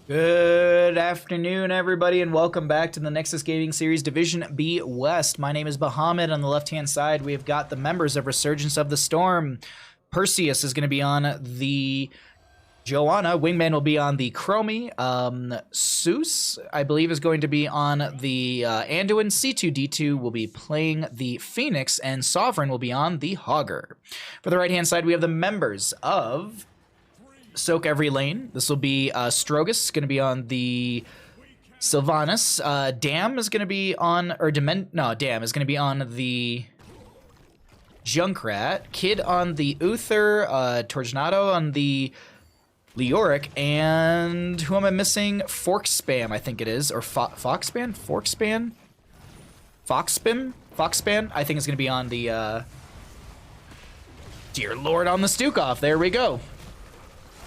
Good afternoon, everybody, and welcome back to the Nexus Gaming Series Division B West. My name is Bahamut. On the left-hand side, we have got the members of Resurgence of the Storm. Perseus is going to be on the Joanna. Wingman will be on the Chromie. Seuss, I believe, is going to be on the Anduin. C2D2 will be playing the Phoenix, and Sovereign will be on the Hogger. For the right-hand side, we have the members of sOaK every lane. This will be Strogus, going to be on the Sylvanas. Dam is going to be on, or Dam is going to be on the Junkrat. Kid on the Uther. Tornado on the Leoric. And who am I missing? Forkspam, I think it is. Or Foxspan? Forkspan? Foxspam? Foxspan? I think it's going to be on the, dear Lord, on the sOaK. There we go.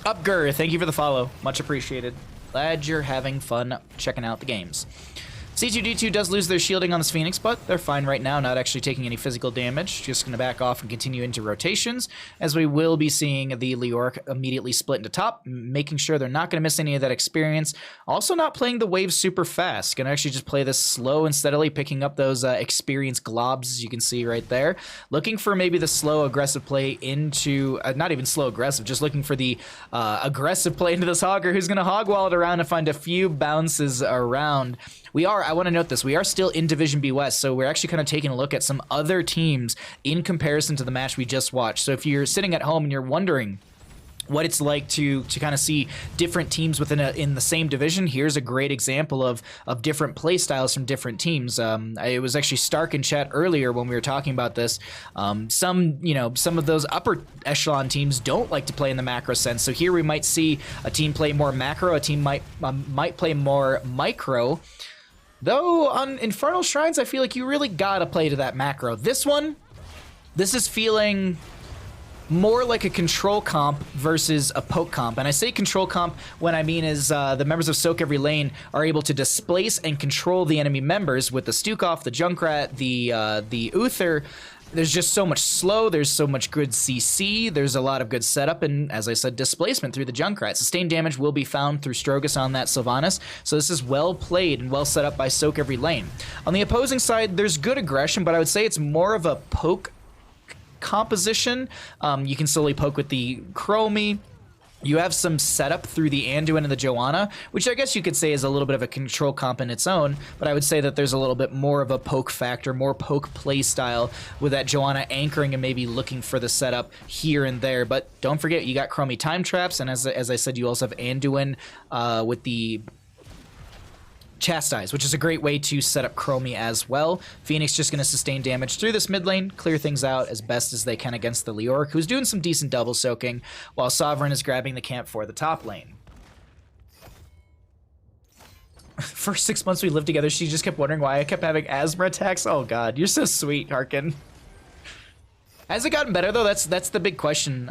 Upgur, thank you for the follow. Much appreciated. Glad you're having fun checking out the games. C2D2 does lose their shielding on this Phoenix, but they're fine right now, not actually taking any physical damage. Just going to back off and continue into rotations, as we will be seeing the Leoric immediately split into top, making sure they're not going to miss any of that experience. Also not playing the waves super fast. Going to actually just play this slow and steadily, picking up those experience globs, as you can see right there. Looking for maybe the slow, aggressive play into, not even slow, aggressive, just looking for the aggressive play into this Hogger, who's going to hog wall it around and find a few bounces around. I want to note this, we are still in Division B West, so we're actually kind of taking a look at some other teams in comparison to the match we just watched. So if you're sitting at home and you're wondering what it's like to kind of see different teams in the same division, here's a great example of different play styles from different teams. It was actually Stark in chat earlier when we were talking about this. Some of those upper echelon teams don't like to play in the macro sense. So here we might see a team play more macro, a team might play more micro. Though on Infernal Shrines, I feel like you really gotta play to that macro. This is feeling more like a control comp versus a poke comp. And I say control comp when I mean is the members of sOaK every lane are able to displace and control the enemy members with the sOaK, the Junkrat, the Uther. There's just so much slow, there's so much good CC, there's a lot of good setup, and as I said, displacement through the Junkrat. Sustained damage will be found through Strogus on that Sylvanas, so this is well played and well set up by sOaK every lane. On the opposing side, there's good aggression, but I would say it's more of a poke composition. You can slowly poke with the Chromie. You have some setup through the Anduin and the Joanna, which I guess you could say is a little bit of a control comp in its own, but I would say that there's a little bit more of a poke factor, more poke play style with that Joanna anchoring and maybe looking for the setup here and there. But don't forget, you got Chromie time traps, and as I said, you also have Anduin with the Chastise, which is a great way to set up Chromie as well. Phoenix just going to sustain damage through this mid lane, clear things out as best as they can against the Leoric, who's doing some decent double soaking, while Sovereign is grabbing the camp for the top lane. First 6 months we lived together, she just kept wondering why I kept having asthma attacks. Oh god, you're so sweet, Harkin. Has it gotten better though? That's the big question.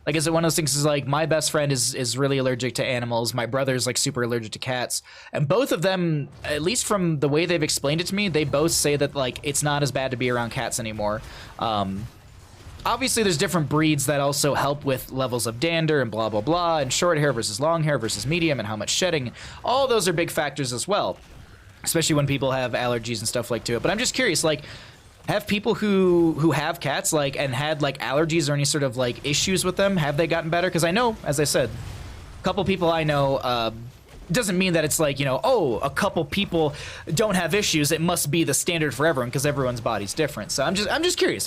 Like, is it one of those things is like, my best friend is really allergic to animals, my brother's like super allergic to cats, and both of them, at least from the way they've explained it to me, they both say that like it's not as bad to be around cats anymore. Obviously there's different breeds that also help with levels of dander and blah blah blah, and short hair versus long hair versus medium, and how much shedding, all those are big factors as well, especially when people have allergies and stuff like to it. But I'm just curious, like, have people who have cats like and had like allergies or any sort of like issues with them, have they gotten better? Because I know, as I said, a couple people I know, doesn't mean that it's like, you know, oh, a couple people don't have issues, it must be the standard for everyone, because everyone's body's different. So I'm just curious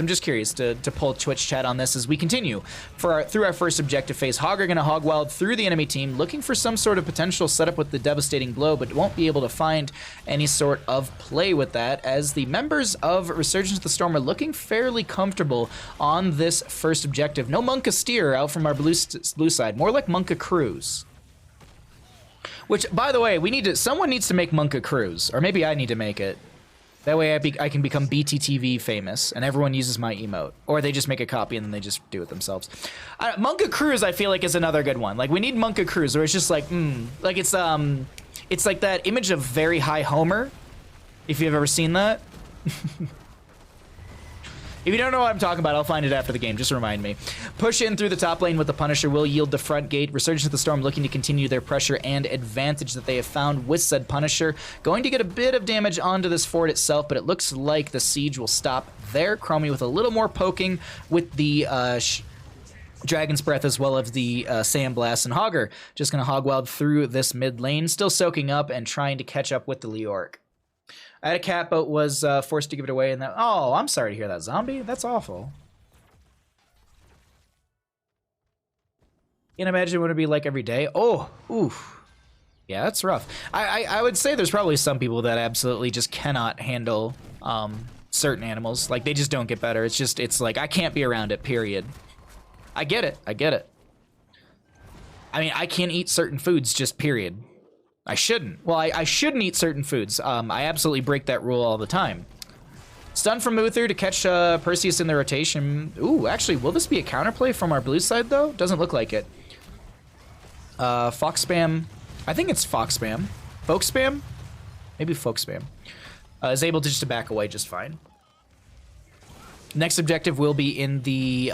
to pull Twitch chat on this as we continue through our first objective phase. Hogger gonna hog wild through the enemy team, looking for some sort of potential setup with the devastating blow, but won't be able to find any sort of play with that, as the members of Resurgence of the Storm are looking fairly comfortable on this first objective. No Monka Steer out from our blue side, more like Monka Cruise. Which, by the way, someone needs to make Monka Cruise, or maybe I need to make it. That way I can become BTTV famous, and everyone uses my emote. Or they just make a copy and then they just do it themselves. Monka Cruise, I feel like, is another good one. Like, we need Monka Cruise, where it's just like, like it's like that image of Very High Homer, if you've ever seen that. If you don't know what I'm talking about, I'll find it after the game. Just remind me. Push in through the top lane with the Punisher will yield the front gate. Resurgence of the Storm looking to continue their pressure and advantage that they have found with said Punisher. Going to get a bit of damage onto this fort itself, but it looks like the siege will stop there. Chromie with a little more poking with the Dragon's Breath as well as the Sandblast, and Hogger just going to hog wild through this mid lane, still soaking up and trying to catch up with the Leoric. I had a cat, but was forced to give it away, and that. Oh, I'm sorry to hear that, zombie. That's awful. Can't imagine what it'd be like every day. Oh, oof. Yeah, that's rough. I would say there's probably some people that absolutely just cannot handle certain animals. Like, they just don't get better. It's like, I can't be around it, period. I get it. I get it. I mean, I can't eat certain foods, just period. I shouldn't. Well, I shouldn't eat certain foods. I absolutely break that rule all the time. Stun from Uther to catch Perseus in the rotation. Ooh, actually, will this be a counterplay from our blue side, though? Doesn't look like it. Fox spam. I think it's Fox spam. Folk spam? Maybe folk spam. Is able to just to back away just fine. Next objective will be in the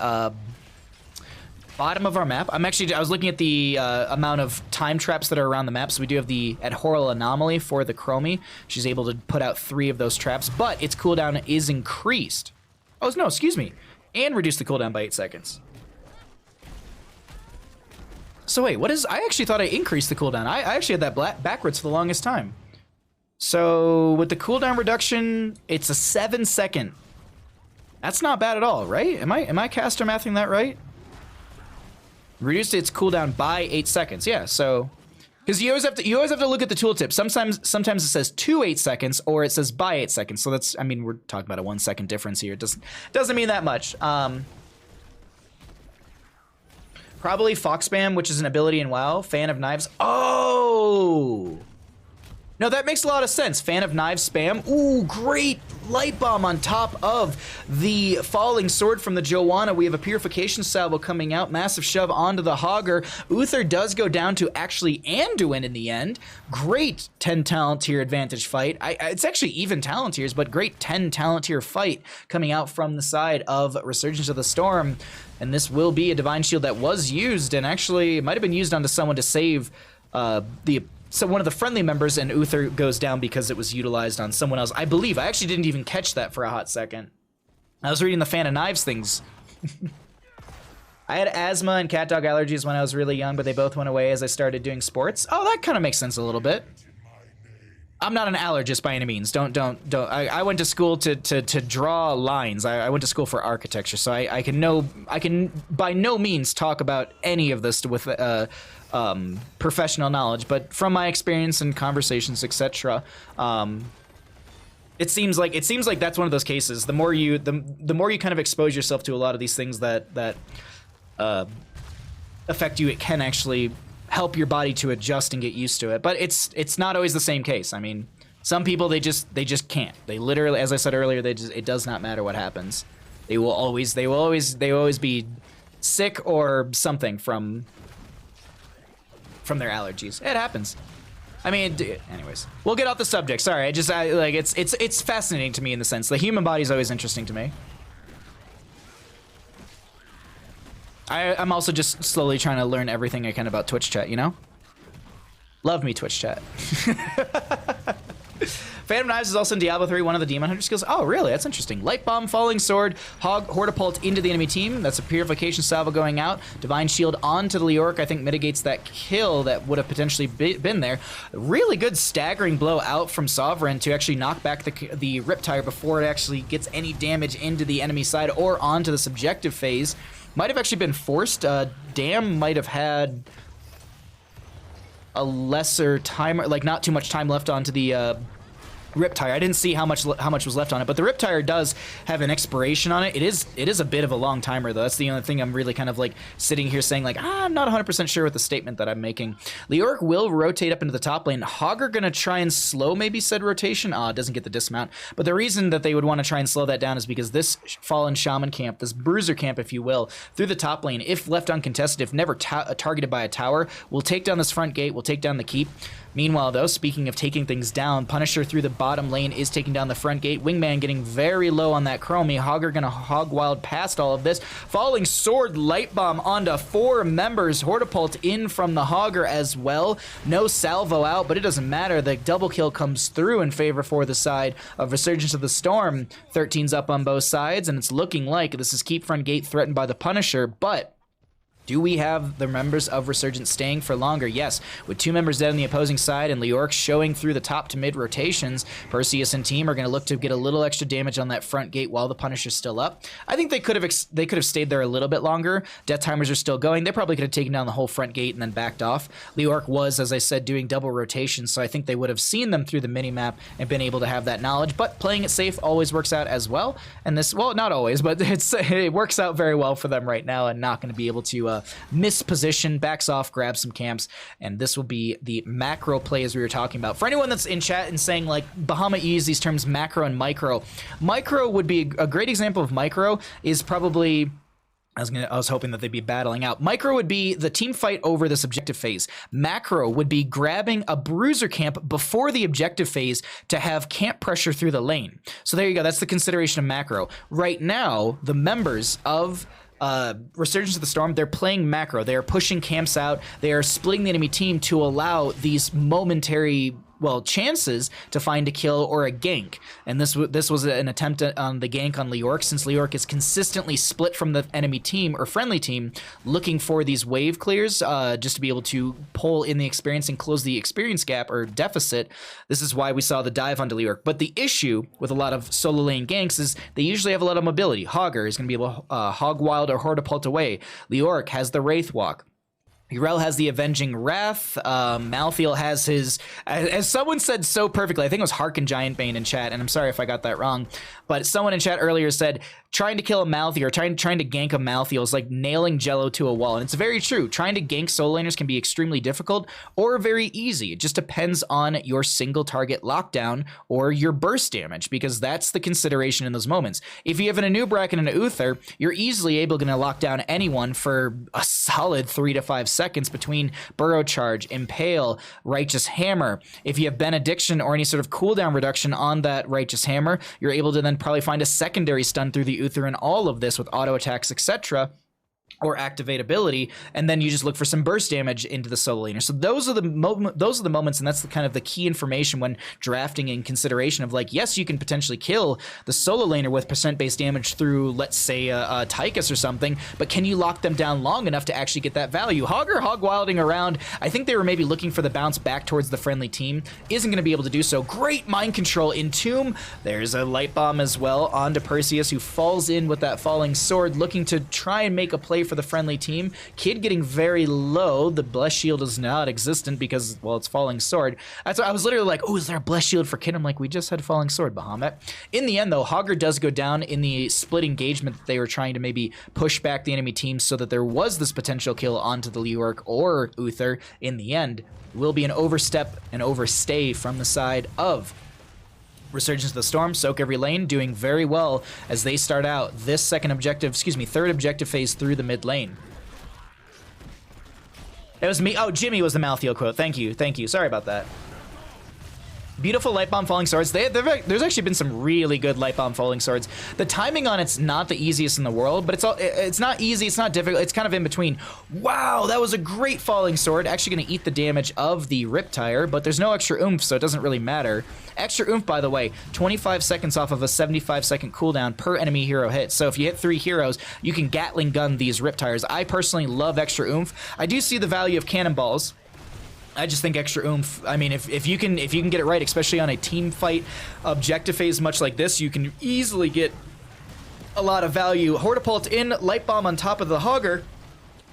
bottom of our map. I was looking at the amount of time traps that are around the map. So we do have the Adhoral Anomaly for the Chromie. She's able to put out 3 of those traps, but its cooldown is increased. Oh, no, excuse me. And reduce the cooldown by 8 seconds. So wait, what is... I actually thought I increased the cooldown. I actually had that backwards for the longest time. So with the cooldown reduction, it's a 7-second. That's not bad at all, right? Am I caster mathing that right? Reduced its cooldown by 8 seconds. Yeah, so because you always have to look at the tooltip. Sometimes it says to 8 seconds or it says by 8 seconds. So that's, I mean, we're talking about a 1 second difference here. It doesn't mean that much. Probably Fox Spam, which is an ability in WoW. Fan of Knives. Oh! No, that makes a lot of sense. Fan of Knives spam. Ooh, great light bomb on top of the falling sword from the Joanna. We have a purification salvo coming out. Massive shove onto the Hogger. Uther does go down to actually Anduin in the end. Great 10 talent tier advantage fight. It's actually even talent tiers, but great 10 talent tier fight coming out from the side of Resurgence of the Storm. And this will be a Divine Shield that was used and actually might have been used onto someone to save so one of the friendly members, and Uther goes down because it was utilized on someone else. I believe. I actually didn't even catch that for a hot second. I was reading the Fan of Knives things. I had asthma and cat dog allergies when I was really young, but they both went away as I started doing sports. Oh, that kind of makes sense a little bit. I'm not an allergist by any means. Don't. I went to school to draw lines. I went to school for architecture, so I can by no means talk about any of this with professional knowledge. But from my experience and conversations, etc., it seems like that's one of those cases. The more you kind of expose yourself to a lot of these things that affect you, it can actually help your body to adjust and get used to it. But it's not always the same case. I mean, some people they just can't. They literally, as I said earlier, it does not matter what happens. They will always be sick or something from their allergies. It happens. I mean, anyways, we'll get off the subject. Sorry, it's fascinating to me in the sense the human body is always interesting to me. I'm also just slowly trying to learn everything I can about Twitch chat, you know? Love me, Twitch chat. Phantom Knives is also in Diablo 3, one of the Demon Hunter skills. Oh, really? That's interesting. Light Bomb, Falling Sword, Hortipult into the enemy team. That's a Purification Salvo going out. Divine Shield onto the Leoric, I think mitigates that kill that would have potentially been there. Really good staggering blow out from Sovereign to actually knock back the Riptire before it actually gets any damage into the enemy side or onto the subjective phase. Might have actually been forced. Dam might have had a lesser timer, like not too much time left onto the Riptire. I didn't see how much was left on it, but the Riptire does have an expiration on it. It is a bit of a long timer though. That's the only thing I'm really kind of like sitting here saying like, I'm not 100% sure with the statement that I'm making. Leoric will rotate up into the top lane. Hogger gonna try and slow maybe said rotation. Doesn't get the dismount. But the reason that they would want to try and slow that down is because this Fallen Shaman camp, this Bruiser camp if you will, through the top lane, if left uncontested, if never targeted by a tower, will take down this front gate, will take down the keep. Meanwhile, though, speaking of taking things down, Punisher through the bottom lane is taking down the front gate. Wingman getting very low on that Chromie. Hogger gonna hog wild past all of this. Falling Sword, Light Bomb onto 4 members. Hortipult in from the Hogger as well. No salvo out, but it doesn't matter. The double kill comes through in favor for the side of Resurgence of the Storm. 13's up on both sides, and it's looking like this is keep front gate threatened by the Punisher, but do we have the members of Resurgence staying for longer? Yes. With 2 members dead on the opposing side and Leork showing through the top to mid rotations, Perseus and team are going to look to get a little extra damage on that front gate while the Punisher's still up. I think they could have stayed there a little bit longer. Death timers are still going. They probably could have taken down the whole front gate and then backed off. Leork was, as I said, doing double rotations, so I think they would have seen them through the minimap and been able to have that knowledge. But playing it safe always works out as well. And this, well, not always, but it works out very well for them right now and not going to be able to miss position, backs off, grabs some camps, and this will be the macro play as we were talking about. For anyone that's in chat and saying, like, Bahamut, you use these terms macro and micro. Micro would be a great example of micro is probably... I was hoping that they'd be battling out. Micro would be the team fight over this objective phase. Macro would be grabbing a bruiser camp before the objective phase to have camp pressure through the lane. So there you go. That's the consideration of macro. Right now, the members of Resurgence of the Storm, they're playing macro. They are pushing camps out. They are splitting the enemy team to allow these momentary, well, chances to find a kill or a gank. And this was an attempt on the gank on Leork, since Leork is consistently split from the enemy team or friendly team, looking for these wave clears just to be able to pull in the experience and close the experience gap or deficit. This is why we saw the dive onto Leork. But the issue with a lot of solo lane ganks is they usually have a lot of mobility. Hogger is going to be able to hog wild or hortipult away. Leork has the Wraith Walk. Urel has the Avenging Wrath. Malthael has his, as someone said so perfectly, I think it was Harkin Giantbane in chat, and I'm sorry if I got that wrong, but someone in chat earlier said, trying to kill a Malthael or trying to gank a Malthael is like nailing Jello to a wall, and it's very true. Trying to gank solo laners can be extremely difficult or very easy. It just depends on your single target lockdown or your burst damage, because that's the consideration in those moments. If you have an Anubrak and an Uther, you're easily able to lock down anyone for a solid 3 to 5 seconds between Burrow Charge, Impale, Righteous Hammer. If you have Benediction or any sort of cooldown reduction on that Righteous Hammer, you're able to then probably find a secondary stun through the Uther and all of this with auto attacks, etc., or activate ability, and then you just look for some burst damage into the solo laner. So those are the moments, and that's the kind of the key information when drafting in consideration of, like, yes, you can potentially kill the solo laner with percent-based damage through, let's say, Tychus or something, but can you lock them down long enough to actually get that value? Hogger hog-wilding around, I think they were maybe looking for the bounce back towards the friendly team, isn't going to be able to do so. Great mind control in Tomb. There's a light bomb as well onto Perseus, who falls in with that falling sword, looking to try and make a play for the friendly team. Kid getting very low. The bless shield is not existent because, well, it's falling sword. That's why I was literally like, oh, is there a bless shield for Kid? I'm like, we just had falling sword, Bahamut. In the end, though, Hogger does go down in the split engagement that they were trying to maybe push back the enemy team so that there was this potential kill onto the Leork or Uther. In the end, will be an overstep and overstay from the side of Resurgence of the Storm. sOaK every lane doing very well as they start out this third objective phase through the mid lane. It was me. Oh, Jimmy was the Malthael quote. Thank you. Sorry about that. Beautiful light bomb falling swords. There's actually been some really good light bomb falling swords. The timing on it's not the easiest in the world, but it's not easy, it's not difficult, it's kind of in between. Wow, that was a great falling sword. Actually going to eat the damage of the Riptire, but there's no extra oomph, so it doesn't really matter. Extra oomph, by the way, 25 seconds off of a 75-second cooldown per enemy hero hit. So if you hit 3 heroes, you can Gatling gun these Riptires. I personally love extra oomph. I do see the value of cannonballs. I just think extra oomph. I mean, if you can get it right, especially on a team fight objective phase much like this, you can easily get a lot of value. Hortipult in, light bomb on top of the Hogger.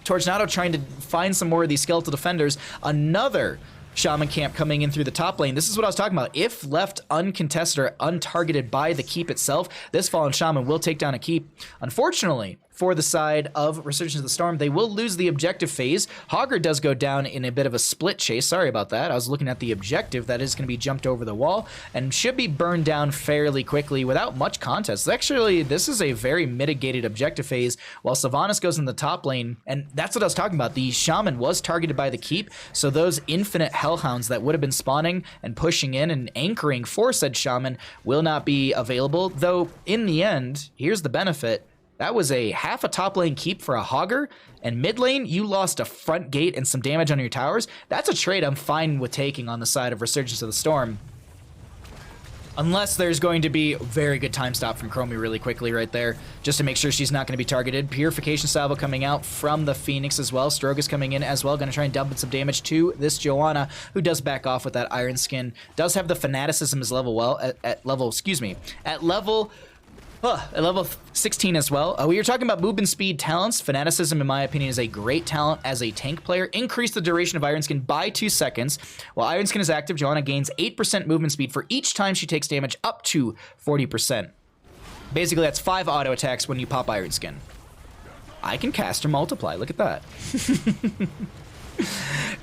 Tornado trying to find some more of these skeletal defenders. Another Shaman camp coming in through the top lane. This is what I was talking about. If left uncontested or untargeted by the keep itself, this fallen Shaman will take down a keep. Unfortunately for the side of Resurgence of the Storm. They will lose the objective phase. Hogger does go down in a bit of a split chase. Sorry about that. I was looking at the objective. That is going to be jumped over the wall and should be burned down fairly quickly without much contest. Actually, this is a very mitigated objective phase while Sylvanas goes in the top lane. And that's what I was talking about. The Shaman was targeted by the keep, so those infinite Hellhounds that would have been spawning and pushing in and anchoring for said Shaman will not be available. Though, in the end, here's the benefit. That was a half a top lane keep for a Hogger, and mid lane, you lost a front gate and some damage on your towers. That's a trade I'm fine with taking on the side of Resurgence of the Storm. Unless there's going to be a very good time stop from Chromie really quickly right there, just to make sure she's not going to be targeted. Purification Salvo coming out from the Phoenix as well. Strogas coming in as well, going to try and dump some damage to this Joanna, who does back off with that Iron Skin. Does have the Fanaticism as level at level 16 as well. We were talking about movement speed talents. Fanaticism, in my opinion, is a great talent as a tank player. Increase the duration of Iron Skin by 2 seconds. While Iron Skin is active, Joanna gains 8% movement speed for each time she takes damage up to 40%. Basically, that's 5 auto attacks when you pop Iron Skin. I can cast or multiply. Look at that.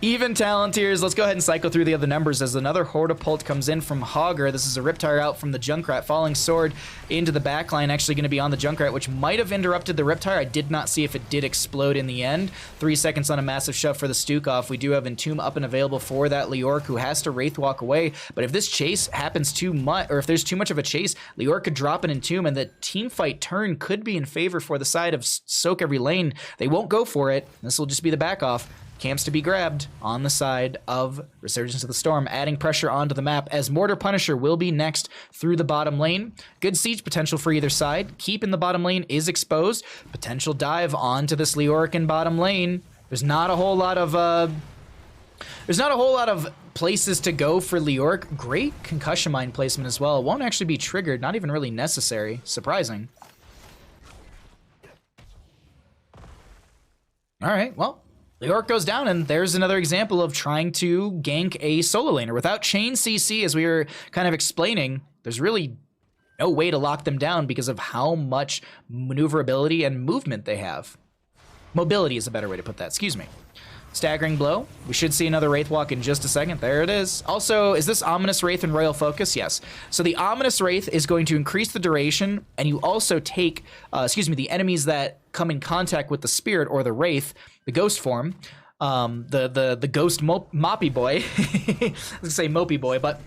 Even talent tiers. Let's go ahead and cycle through the other numbers as another Hortapult comes in from Hogger. This is a Riptire out from the Junkrat. Falling Sword into the backline, actually going to be on the Junkrat, which might have interrupted the Riptire. I did not see if it did explode in the end. 3 seconds on a massive shove for the sOaK. We do have Entomb up and available for that Leoric, who has to Wraith Walk away. But if this chase happens too much, or if there's too much of a chase, Leoric could drop an Entomb, and the team fight turn could be in favor for the side of sOaK every lane. They won't go for it. This will just be the back off. Camps to be grabbed on the side of Resurgence of the Storm, adding pressure onto the map as Mortar Punisher will be next through the bottom lane. Good siege potential for either side. Keep in the bottom lane is exposed. Potential dive onto this Leoric in bottom lane. There's not a whole lot of places to go for Leoric. Great concussion mine placement as well. It won't actually be triggered, not even really necessary. Surprising. All right, well, Leoric goes down, and there's another example of trying to gank a solo laner. Without chain CC, as we were kind of explaining, there's really no way to lock them down because of how much maneuverability and movement they have. Mobility is a better way to put that, excuse me. Staggering Blow. We should see another Wraith Walk in just a second. There it is. Also, is this Ominous Wraith and Royal Focus? Yes. So the Ominous Wraith is going to increase the duration, and you also take, the enemies that come in contact with the Spirit or the Wraith, the Ghost form, the Ghost Moppy Boy. I was gonna say Mopey Boy, but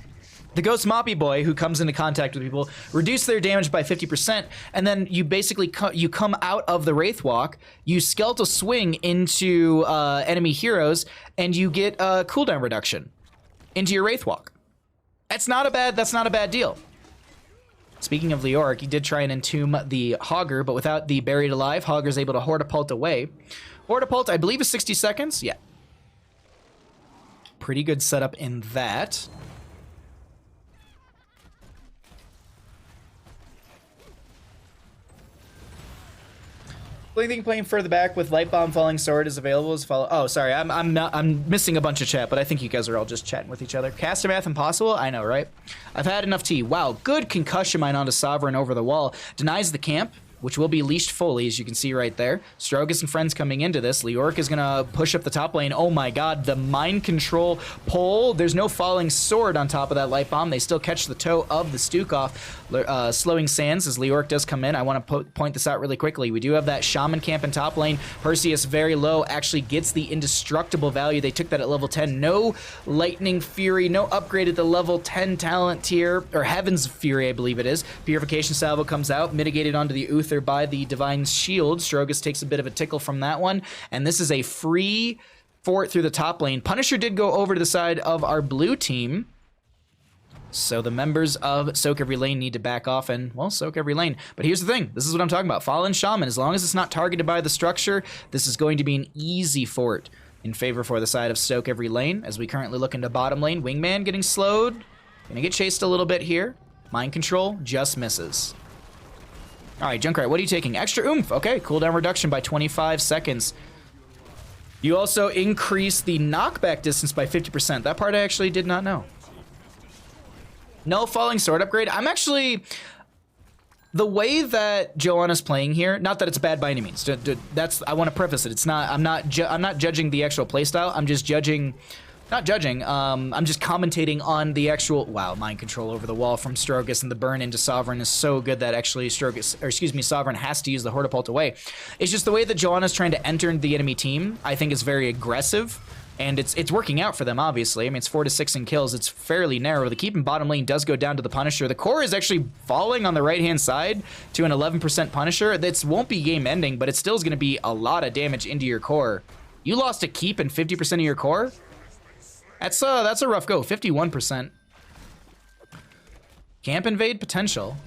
the Ghost Moppy Boy, who comes into contact with people, reduce their damage by 50%, and then you basically you come out of the Wraith Walk, you Skeletal Swing into enemy heroes, and you get a cooldown reduction into your Wraith Walk. That's not a bad deal. Speaking of Leoric, he did try and entomb the Hogger, but without the Buried Alive, Hogger's able to Hortapult away. Hortapult, I believe, is 60 seconds. Yeah. Pretty good setup in that. The only thing playing further back with Light Bomb Falling Sword is available is follow. Oh, sorry, I'm missing a bunch of chat, but I think you guys are all just chatting with each other. Caster Math Impossible? I know, right? I've had enough tea. Wow, good concussion mine onto Sovereign over the wall. Denies the camp, which will be leashed fully, as you can see right there. Strogas and friends coming into this. Leoric is going to push up the top lane. Oh my god, the mind control pull. There's no falling sword on top of that light bomb. They still catch the toe of the sOaK off. Slowing Sands as Leoric does come in. I want to point this out really quickly. We do have that Shaman camp in top lane. Perseus very low, actually gets the indestructible value. They took that at level 10. No Lightning Fury, no upgrade at the level 10 talent tier, or Heaven's Fury, I believe it is. Purification Salvo comes out, mitigated onto the Uther by the Divine Shield. Strogas takes a bit of a tickle from that one, and this is a free fort through the top lane. Punisher did go over to the side of our blue team, so the members of sOaK every lane need to back off and, well, sOaK every lane. But here's the thing. This is what I'm talking about. Fallen Shaman, as long as it's not targeted by the structure, this is going to be an easy fort in favor for the side of sOaK every lane. As we currently look into bottom lane, Wingman getting slowed. Gonna get chased a little bit here. Mind Control just misses. All right, Junkrat, what are you taking? Extra oomph. Okay, cooldown reduction by 25 seconds. You also increase the knockback distance by 50%. That part I actually did not know. No Falling Sword upgrade. I'm actually... The way that Joanna's playing here, not that it's bad by any means. That's, I want to preface it. It's not. I'm not judging the actual playstyle. I'm just judging. Not judging. I'm just commentating on the actual. Wow, mind control over the wall from Strogus, and the burn into Sovereign is so good that actually Strogus, or excuse me, Sovereign has to use the Hortipult away. It's just the way that Joanna's trying to enter the enemy team. I think is very aggressive. And it's working out for them, obviously. I mean, it's 4 to 6 in kills. It's fairly narrow. The keep in bottom lane does go down to the Punisher. The core is actually falling on the right-hand side to an 11% Punisher. This won't be game-ending, but it still is going to be a lot of damage into your core. You lost a keep and 50% of your core? That's a rough go. 51%. Camp invade potential.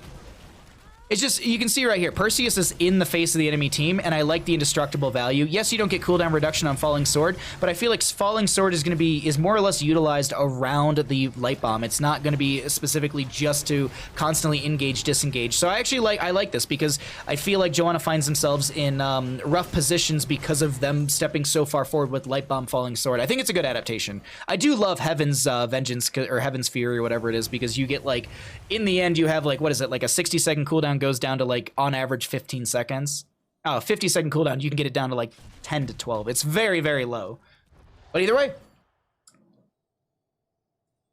It's just, you can see right here, Perseus is in the face of the enemy team, and I like the indestructible value. Yes, you don't get cooldown reduction on Falling Sword, but I feel like Falling Sword is more or less utilized around the Light Bomb. It's not going to be specifically just to constantly engage, disengage. So I like this because I feel like Joanna finds themselves in rough positions because of them stepping so far forward with Light Bomb, Falling Sword. I think it's a good adaptation. I do love Heaven's Vengeance, or Heaven's Fury, or whatever it is, because you get like, in the end, you have like, what is it, like a 60-second cooldown goes down to like on average 15 seconds. Oh, 50-second cooldown, you can get it down to like 10 to 12. It's very, very low. But either way,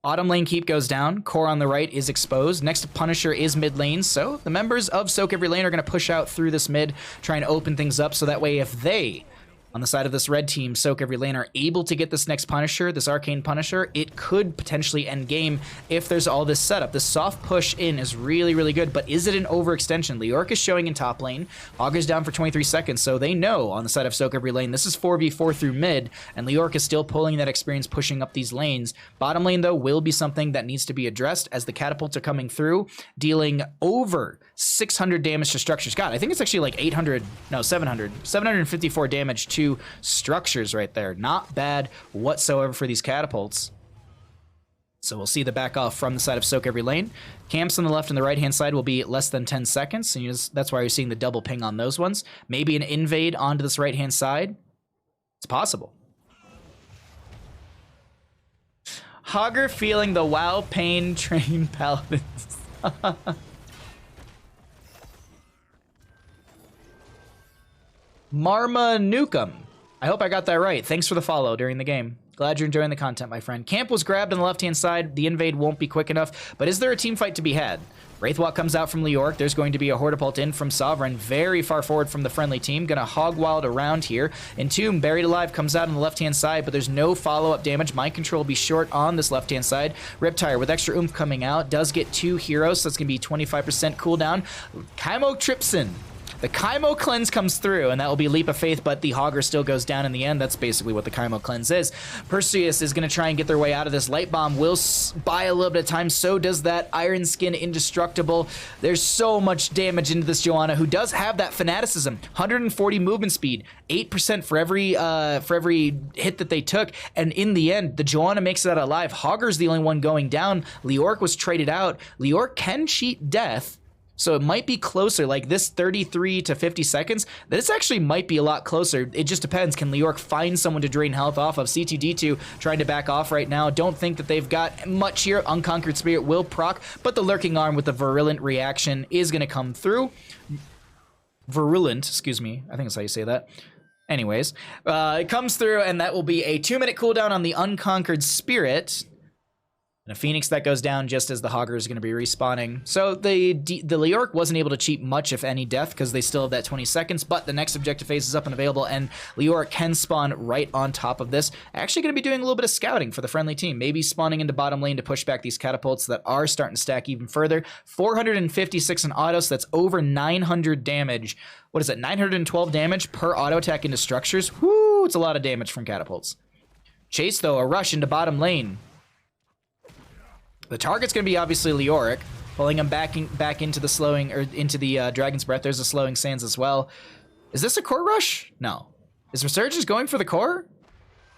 bottom lane keep goes down. Core on the right is exposed. Next to Punisher is mid lane. So the members of sOaK eVeRy lane are going to push out through this mid, trying to open things up so that way if they, on the side of this red team, sOaK eVery lane, are able to get this next Punisher, this Arcane Punisher, it could potentially end game if there's all this setup. This soft push in is really, really good, but is it an overextension? LeOrc is showing in top lane. Augur's down for 23 seconds, so they know on the side of sOaK eVery lane, this is 4v4 through mid, and LeOrc is still pulling that experience, pushing up these lanes. Bottom lane, though, will be something that needs to be addressed as the catapults are coming through, dealing over 600 damage to structures. God, I think it's actually like 754 damage to structures right there. Not bad whatsoever for these catapults. So we'll see the back off from the side of sOaK eVery lane. Camps on the left and the right-hand side will be less than 10 seconds. And that's why you're seeing the double ping on those ones. Maybe an invade onto this right-hand side. It's possible. Hogger feeling the WoW pain train paladins. Marma Nukem. I hope I got that right. Thanks for the follow during the game. Glad you're enjoying the content, my friend. Camp was grabbed on the left-hand side. The invade won't be quick enough, but is there a team fight to be had? Wraithwalk comes out from LeOrc. There's going to be a Hortipult in from Sovereign, very far forward from the friendly team. Gonna hog wild around here. Entomb, Buried Alive, comes out on the left-hand side, but there's no follow-up damage. Mind Control will be short on this left-hand side. Riptire, with extra oomph coming out, does get 2 heroes, so that's gonna be 25% cooldown. Kaimo trips in. The Kaimo cleanse comes through, and that will be Leap of Faith, but the Hogger still goes down in the end. That's basically what the Kaimo cleanse is. Perseus is going to try and get their way out of this. Light Bomb will buy a little bit of time. So does that Iron Skin Indestructible. There's so much damage into this Joanna, who does have that Fanaticism. 140 movement speed, 8% for every hit that they took. And in the end, the Joanna makes it out alive. Hogger's the only one going down. LeOrc was traded out. LeOrc can cheat death. So it might be closer, like this 33 to 50 seconds, this actually might be a lot closer. It just depends. Can LeOrc find someone to drain health off of? C2D2 trying to back off right now. Don't think that they've got much here. Unconquered Spirit will proc, but the Lurking Arm with the Virulent reaction is going to come through. Virulent, excuse me. I think that's how you say that. Anyways, it comes through, and that will be a 2-minute cooldown on the Unconquered Spirit. And a Phoenix that goes down just as the Hogger is going to be respawning. So the LeOrc wasn't able to cheat much, if any, death, because they still have that 20 seconds, but the next objective phase is up and available, and LeOrc can spawn right on top of this. Actually going to be doing a little bit of scouting for the friendly team, maybe spawning into bottom lane to push back these catapults that are starting to stack even further. 456 in auto, so that's over 900 damage. What is it, 912 damage per auto attack into structures? Whoo, it's a lot of damage from catapults. Chase, though, a rush into bottom lane. The target's going to be obviously LeOrc, pulling him back into the slowing, or into the Dragon's Breath. There's a slowing sands as well. Is this a core rush? No. Is Resurgence going for the core?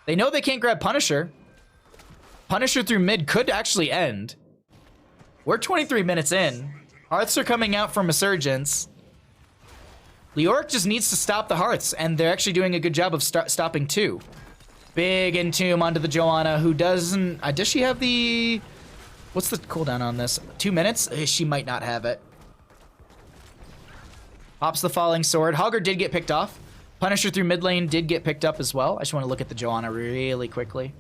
They know they can't grab Punisher. Punisher through mid could actually end. We're 23 minutes in. Hearths are coming out from Resurgence. LeOrc just needs to stop the Hearths, and they're actually doing a good job of stopping 2. Big Entomb onto the Joanna, who doesn't... does she have the... What's the cooldown on this? 2 minutes? She might not have it. Pops the falling sword. Hogger did get picked off. Punisher through mid lane did get picked up as well. I just want to look at the Johanna really quickly.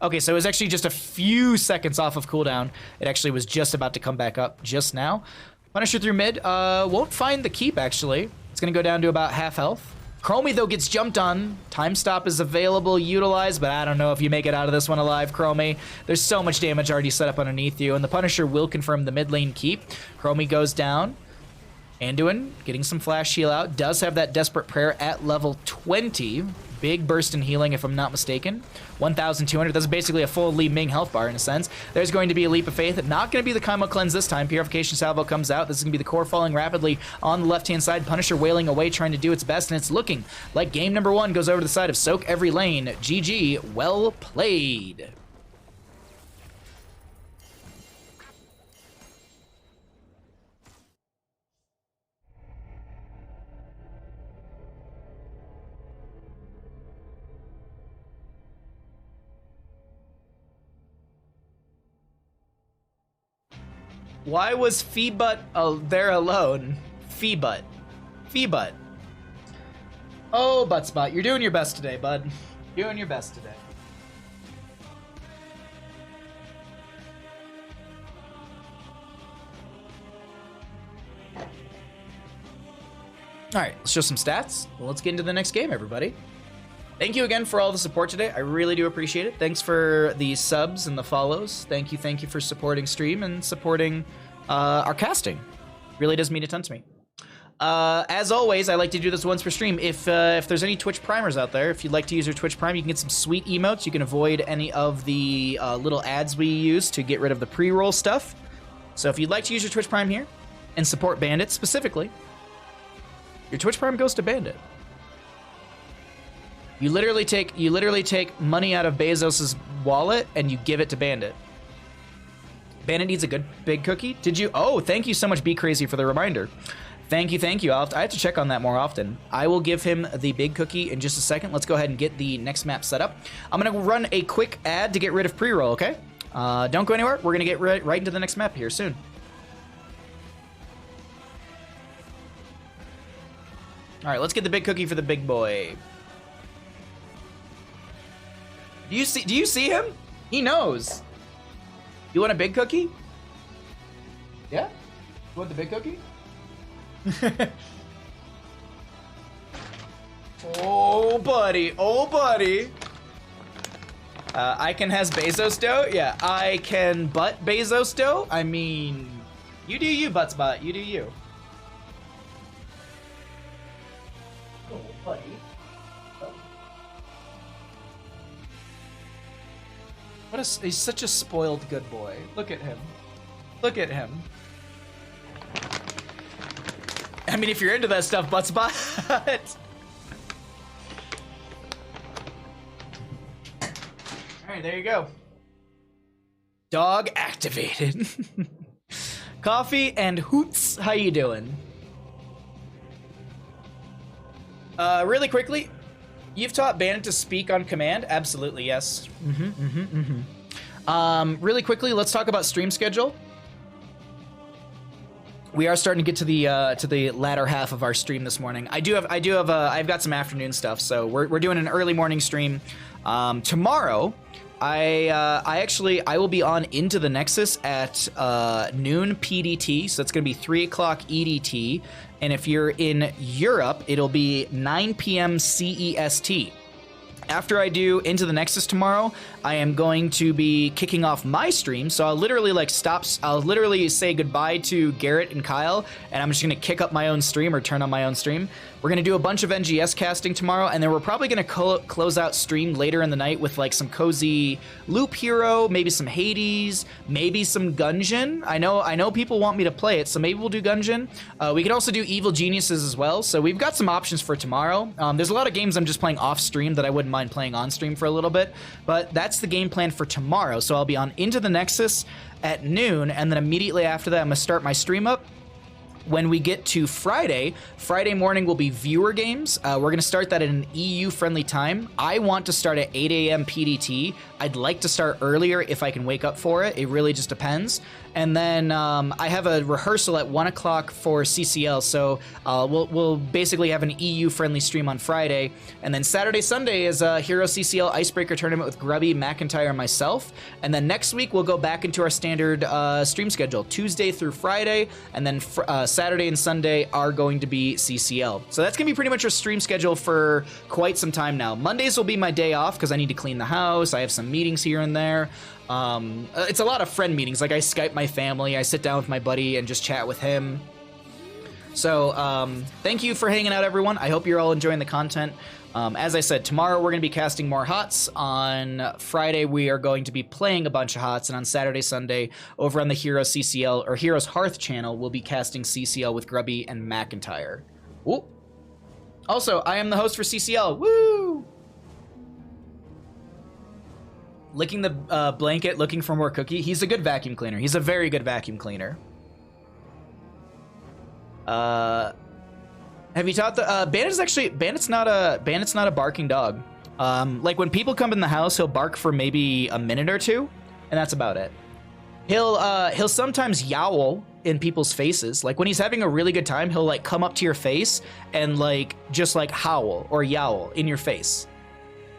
Okay, so it was actually just a few seconds off of cooldown. It actually was just about to come back up just now. Punisher through mid. Won't find the keep, actually. It's going to go down to about half health. Chromie, though, gets jumped on. Time stop is available, utilized, but I don't know if you make it out of this one alive, Chromie. There's so much damage already set up underneath you, and the Punisher will confirm the mid lane keep. Chromie goes down. Anduin getting some flash heal out. Does have that Desperate Prayer at level 20. Big burst in healing, if I'm not mistaken. 1,200. That's basically a full Li Ming health bar in a sense. There's going to be a Leap of Faith. Not going to be the Kaimo Cleanse this time. Purification Salvo comes out. This is going to be the core falling rapidly on the left-hand side. Punisher wailing away, trying to do its best, and it's looking like game number 1 goes over to the side of sOaK every lane. GG, well played. Why was Feebutt there alone? Feebutt. Feebutt. Oh, Buttspot, you're doing your best today, bud. Doing your best today. All right, let's show some stats. Well, let's get into the next game, everybody. Thank you again for all the support today. I really do appreciate it. Thanks for the subs and the follows. Thank you for supporting stream and supporting our casting. Really does mean a ton to me. As always, I like to do this once per stream. If there's any Twitch primers out there, if you'd like to use your Twitch Prime, you can get some sweet emotes. You can avoid any of the little ads we use to get rid of the pre-roll stuff. So if you'd like to use your Twitch Prime here and support Bandit specifically, your Twitch Prime goes to Bandit. You literally take money out of Bezos's wallet and you give it to Bandit. Bandit needs a good big cookie. Did you? Oh, thank you so much, Be Crazy, for the reminder. Thank you. I have to check on that more often. I will give him the big cookie in just a second. Let's go ahead and get the next map set up. I'm gonna run a quick ad to get rid of pre-roll, okay? Don't go anywhere. We're gonna get right into the next map here soon. All right, let's get the big cookie for the big boy. Do you see him? He knows. You want a big cookie? Yeah? You want the big cookie? Oh, buddy. Oh, buddy. Icon has Bezos dough? Yeah, I can butt Bezos dough? I mean, you do you, Buttsbot. You do you. Oh, buddy. He's such a spoiled good boy. Look at him. Look at him. I mean, if you're into that stuff, Buttsbot. Alright, there you go. Dog activated. Coffee and Hoots, how you doing? Really quickly, you've taught Bandit to speak on command? Absolutely, yes. Really quickly, let's talk about stream schedule. We are starting to get to the latter half of our stream this morning. I've got some afternoon stuff, so we're doing an early morning stream. Tomorrow, I will be on Into the Nexus at noon PDT, so it's gonna be 3 o'clock EDT. And if you're in Europe, it'll be 9 p.m. CEST. After I do Into the Nexus tomorrow, I am going to be kicking off my stream, so I'll literally say goodbye to Garrett and Kyle, and I'm just gonna kick up my own stream or turn on my own stream. We're gonna do a bunch of NGS casting tomorrow, and then we're probably gonna close out stream later in the night with like some cozy Loop Hero, maybe some Hades, maybe some Gungeon. I know people want me to play it, so maybe we'll do Gungeon. We could also do Evil Geniuses as well, so we've got some options for tomorrow. There's a lot of games I'm just playing off stream that I wouldn't mind playing on stream for a little bit, but that's the game plan for tomorrow. So I'll be on Into the Nexus at noon, and then immediately after that I'm gonna start my stream up. When we get to Friday morning will be viewer games. We're going to start that at an EU-friendly time. I want to start at 8 a.m. PDT. I'd like to start earlier if I can wake up for it. It really just depends. And then I have a rehearsal at 1 o'clock for CCL, so we'll basically have an EU-friendly stream on Friday. And then Saturday, Sunday is a Hero CCL Icebreaker tournament with Grubby, McIntyre, and myself. And then next week, we'll go back into our standard stream schedule, Tuesday through Friday, and then Saturday and Sunday are going to be CCL. So that's going to be pretty much our stream schedule for quite some time now. Mondays will be my day off because I need to clean the house. I have some meetings here and there. It's a lot of friend meetings. Like I Skype my family, I sit down with my buddy and just chat with him. So thank you for hanging out, everyone. I hope you're all enjoying the content. As I said, tomorrow we're going to be casting more HOTS. On Friday, we are going to be playing a bunch of HOTS. And on Saturday, Sunday, over on the Heroes CCL, or Heroes Hearth channel, we'll be casting CCL with Grubby and McIntyre. Ooh. Also, I am the host for CCL. Woo! Licking the blanket, looking for more cookie. He's a good vacuum cleaner. He's a very good vacuum cleaner. Have you taught the Bandit's not a barking dog. Like when people come in the house, he'll bark for maybe a minute or two, and that's about it. He'll sometimes yowl in people's faces. Like when he's having a really good time, he'll like come up to your face and like just like howl or yowl in your face.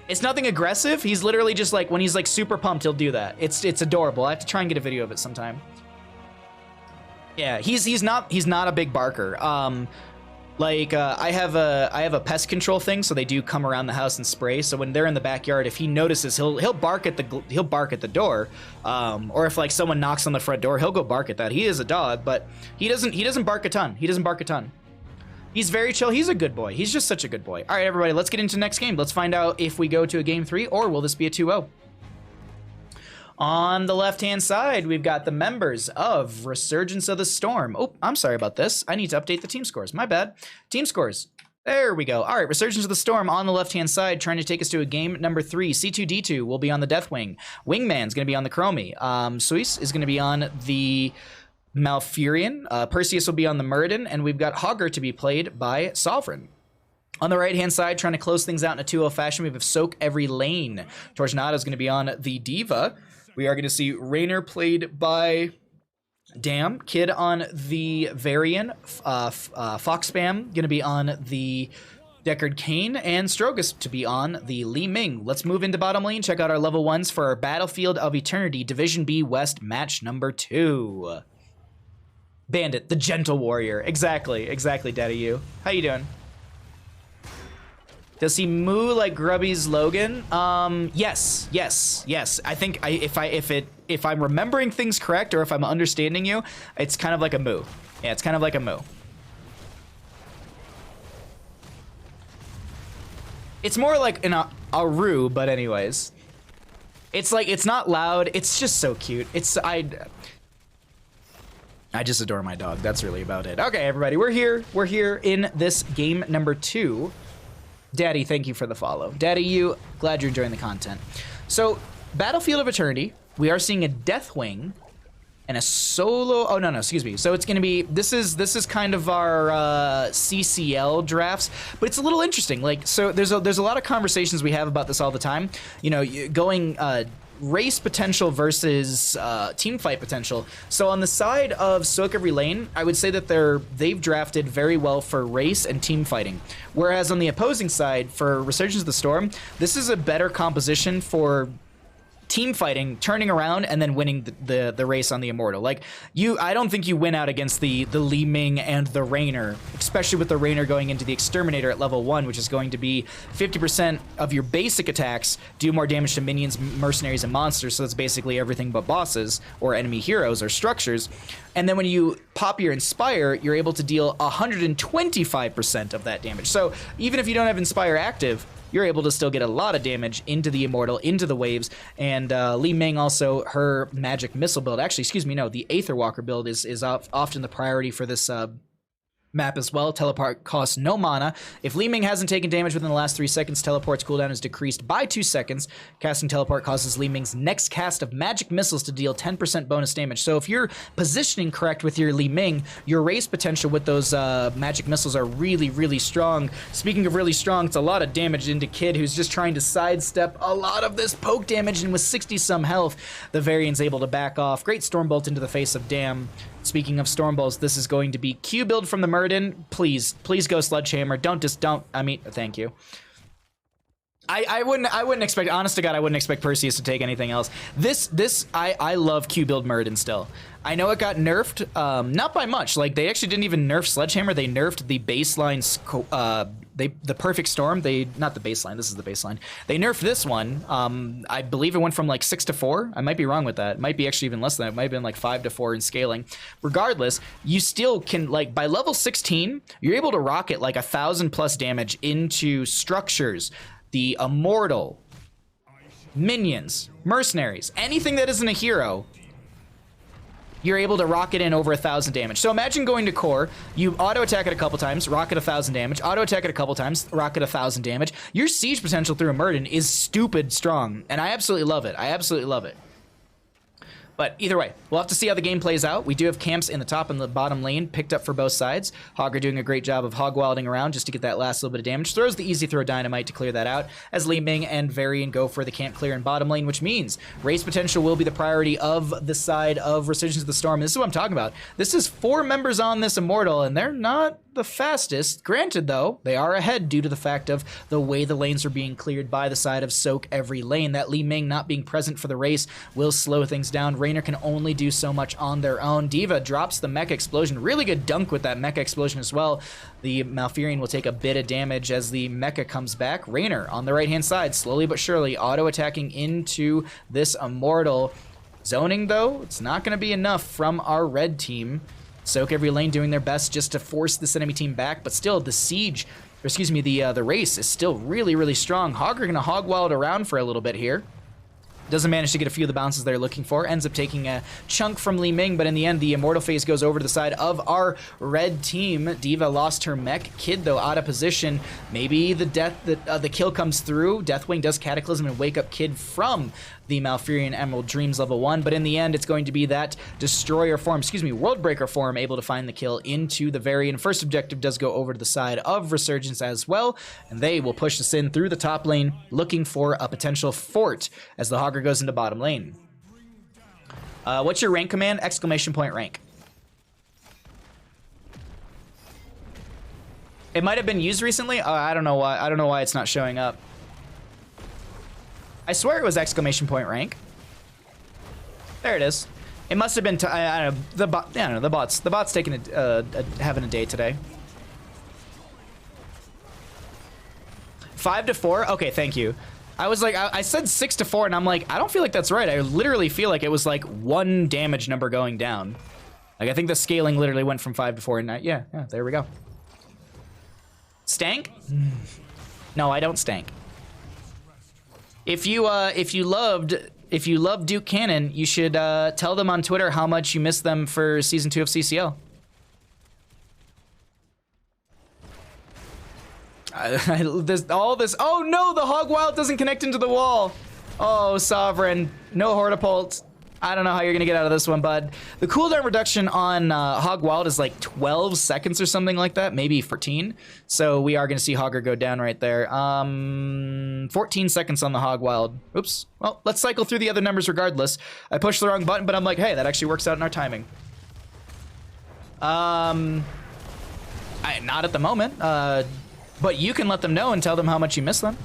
It's nothing aggressive. He's literally just like, when he's like super pumped, he'll do that. It's adorable. I have to try and get a video of it sometime. Yeah, he's not a big barker. I have a pest control thing, so they do come around the house and spray. So when they're in the backyard, if he notices, he'll bark at the door, or if like someone knocks on the front door, he'll go bark at that. He is a dog, but he doesn't bark a ton. He's very chill. He's a good boy. He's just such a good boy. All right, everybody, let's get into the next game. Let's find out if we go to a game 3 or will this be a 2-0. On the left-hand side, we've got the members of Resurgence of the Storm. Oh, I'm sorry about this. I need to update the team scores. My bad. Team scores. There we go. All right, Resurgence of the Storm on the left-hand side, trying to take us to a game number 3. C2D2 will be on the Deathwing. Wingman's going to be on the Chromie. Suis is going to be on the Malfurion. Perseus will be on the Muradin, and we've got Hogger to be played by Sovereign. On the right-hand side, trying to close things out in a 2-0 fashion, we have sOaK every lane. Tornado is going to be on the Diva. We are going to see Raynor played by Dam. Kid on the Varian. Foxspam going to be on the Deckard Cain. And Strogus to be on the Li Ming. Let's move into bottom lane. Check out our level 1s for our Battlefield of Eternity Division B West match number 2. Bandit, the Gentle Warrior. Exactly, Daddy You. How you doing? Does he moo like Grubby's Logan? Yes. I think if I'm remembering things correct, or if I'm understanding you, it's kind of like a moo. Yeah, it's kind of like a moo. It's more like an aru, but anyways. It's like, it's not loud. It's just so cute. I just adore my dog. That's really about it. Okay, everybody, we're here. We're here in this game number 2. Daddy, thank you for the follow. Daddy, you, glad you're enjoying the content. So, Battlefield of Eternity, we are seeing a Deathwing and a solo. Oh, no, excuse me. So it's going to be, this is kind of our CCL drafts, but it's a little interesting. Like, so there's a lot of conversations we have about this all the time. You know, going race potential versus team fight potential. So on the side of sOaK every lane, I would say that they've drafted very well for race and team fighting. Whereas on the opposing side, for Resurgence of the Storm, this is a better composition for team fighting, turning around and then winning the race on the Immortal. Like, I don't think you win out against the Li Ming and the Raynor, especially with the Raynor going into the Exterminator at level 1, which is going to be 50% of your basic attacks do more damage to minions, mercenaries, and monsters, so that's basically everything but bosses or enemy heroes or structures. And then when you pop your Inspire, you're able to deal 125% of that damage. So even if you don't have Inspire active, you're able to still get a lot of damage into the Immortal, into the waves. And Li Ming also, her magic missile build, actually, excuse me, no, the Aether Walker build is often the priority for this map as well. Teleport costs no mana. If Li Ming hasn't taken damage within the last 3 seconds, Teleport's cooldown is decreased by 2 seconds. Casting Teleport causes Li Ming's next cast of magic missiles to deal 10% bonus damage. So if you're positioning correct with your Li Ming, your race potential with those magic missiles are really, really strong. Speaking of really strong, it's a lot of damage into Kid, who's just trying to sidestep a lot of this poke damage, and with 60-some health, the Varian's able to back off. Great Stormbolt into the face of Damn. Speaking of Stormbolts, this is going to be Q build from the Murden. Please go Sledgehammer. Thank you. I wouldn't expect, honest to God, I wouldn't expect Perseus to take anything else. I love Q build Murden still. I know it got nerfed, not by much. Like, they actually didn't even nerf Sledgehammer. They nerfed the baseline, the Perfect Storm. Not the baseline, this is the baseline. They nerfed this one. I believe it went from like 6 to 4. I might be wrong with that. It might be actually even less than that. It might have been like 5 to 4 in scaling. Regardless, you still can, like, by level 16, you're able to rocket like 1,000+ damage into structures, the Immortal, minions, mercenaries, anything that isn't a hero. You're able to rocket in over 1,000 damage. So imagine going to core, you auto attack it a couple times, rocket 1,000 damage, auto attack it a couple times, rocket 1,000 damage. Your siege potential through a Murden is stupid strong, and I absolutely love it. I absolutely love it. But either way, we'll have to see how the game plays out. We do have camps in the top and the bottom lane picked up for both sides. Hogger doing a great job of hog-wilding around just to get that last little bit of damage. Throws the easy throw dynamite to clear that out as Li Ming and Varian go for the camp clear in bottom lane, which means race potential will be the priority of the side of Resurgence of the Storm. And this is what I'm talking about. This is 4 members on this Immortal, and they're not the fastest. Granted, though, they are ahead due to the fact of the way the lanes are being cleared by the side of sOaK every lane. That Li Ming not being present for the race will slow things down. Raynor can only do so much on their own. D.Va drops the Mecha Explosion. Really good dunk with that Mecha Explosion as well. The Malfurion will take a bit of damage as the Mecha comes back. Raynor on the right-hand side, slowly but surely auto-attacking into this Immortal. Zoning, though, it's not going to be enough from our red team. sOaK every lane doing their best just to force this enemy team back, but still the siege, or excuse me, the race is still really, really strong. Hogger gonna hog wild around for a little bit here. Doesn't manage to get a few of the bounces they're looking for. Ends up taking a chunk from Li Ming, but in the end, the Immortal phase goes over to the side of our red team. D.Va lost her mech. Kid, though, out of position. Maybe the kill comes through. Deathwing does Cataclysm and wake up Kid from the Malfurion Emerald Dreams level 1, but in the end, it's going to be that Destroyer form, excuse me, Worldbreaker form, able to find the kill into the Varian. First objective does go over to the side of Resurgence as well, and they will push us in through the top lane, looking for a potential fort as the Hogger goes into bottom lane. What's your rank command? Exclamation point rank. It might have been used recently. I don't know why. I don't know why it's not showing up. I swear it was exclamation point rank. There it is. It must have been. I don't know. The bot. Yeah, I don't know. The bots. The bot's taking having a day today. 5 to 4. Okay, thank you. I was like, I said 6 to 4, and I'm like, I don't feel like that's right. I literally feel like it was like 1 damage number going down. Like, I think the scaling literally went from 5 to 4, and yeah, there we go. Stank? No, I don't stank. If you loved Duke Cannon, you should tell them on Twitter how much you miss them for season 2 of CCL. There's all this. Oh no, the Hog Wild doesn't connect into the wall. Oh, Sovereign, no Hortipult. I don't know how you're gonna get out of this one, bud. The cooldown reduction on Hog Wild is like 12 seconds or something like that, maybe 14. So we are gonna see Hogger go down right there. 14 seconds on the Hog Wild. Oops. Well, let's cycle through the other numbers regardless. I pushed the wrong button, but I'm like, hey, that actually works out in our timing. Not at the moment. But you can let them know and tell them how much you miss them.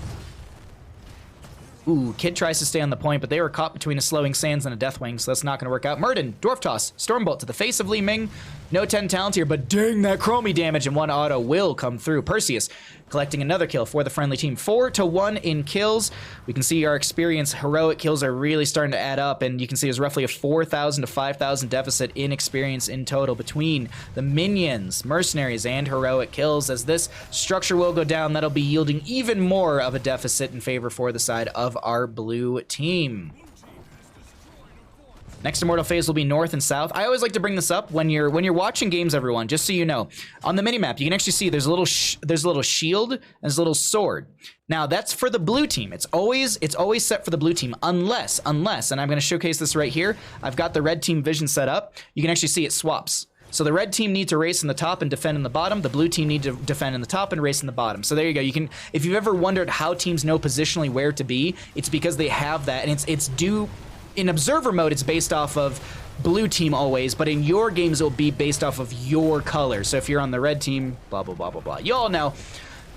Ooh, Kid tries to stay on the point, but they were caught between a Slowing Sands and a Deathwing, so that's not going to work out. Murden, Dwarf Toss, Stormbolt to the face of Li Ming. No 10 talent here, but dang, that chromie damage and 1 auto will come through. Perseus collecting another kill for the friendly team. 4 to 1 in kills. We can see our experience heroic kills are really starting to add up, and you can see there's roughly a 4,000 to 5,000 deficit in experience in total between the minions, mercenaries, and heroic kills. As this structure will go down, that'll be yielding even more of a deficit in favor for the side of our blue team. Next immortal phase will be north and south. I always like to bring this up when you're watching games, everyone, just so you know. On the minimap, you can actually see there's a little shield and there's a little sword. Now that's for the blue team. It's always set for the blue team, unless, and I'm going to showcase this right here. I've got the red team vision set up. You can actually see it swaps. So the red team need to race in the top and defend in the bottom. The blue team need to defend in the top and race in the bottom. So there you go. You can, if you've ever wondered how teams know positionally where to be, it's because they have that, and it's due. In observer mode, it's based off of blue team always, but in your games, it'll be based off of your color. So if you're on the red team, blah, blah, blah, blah, blah. You all know.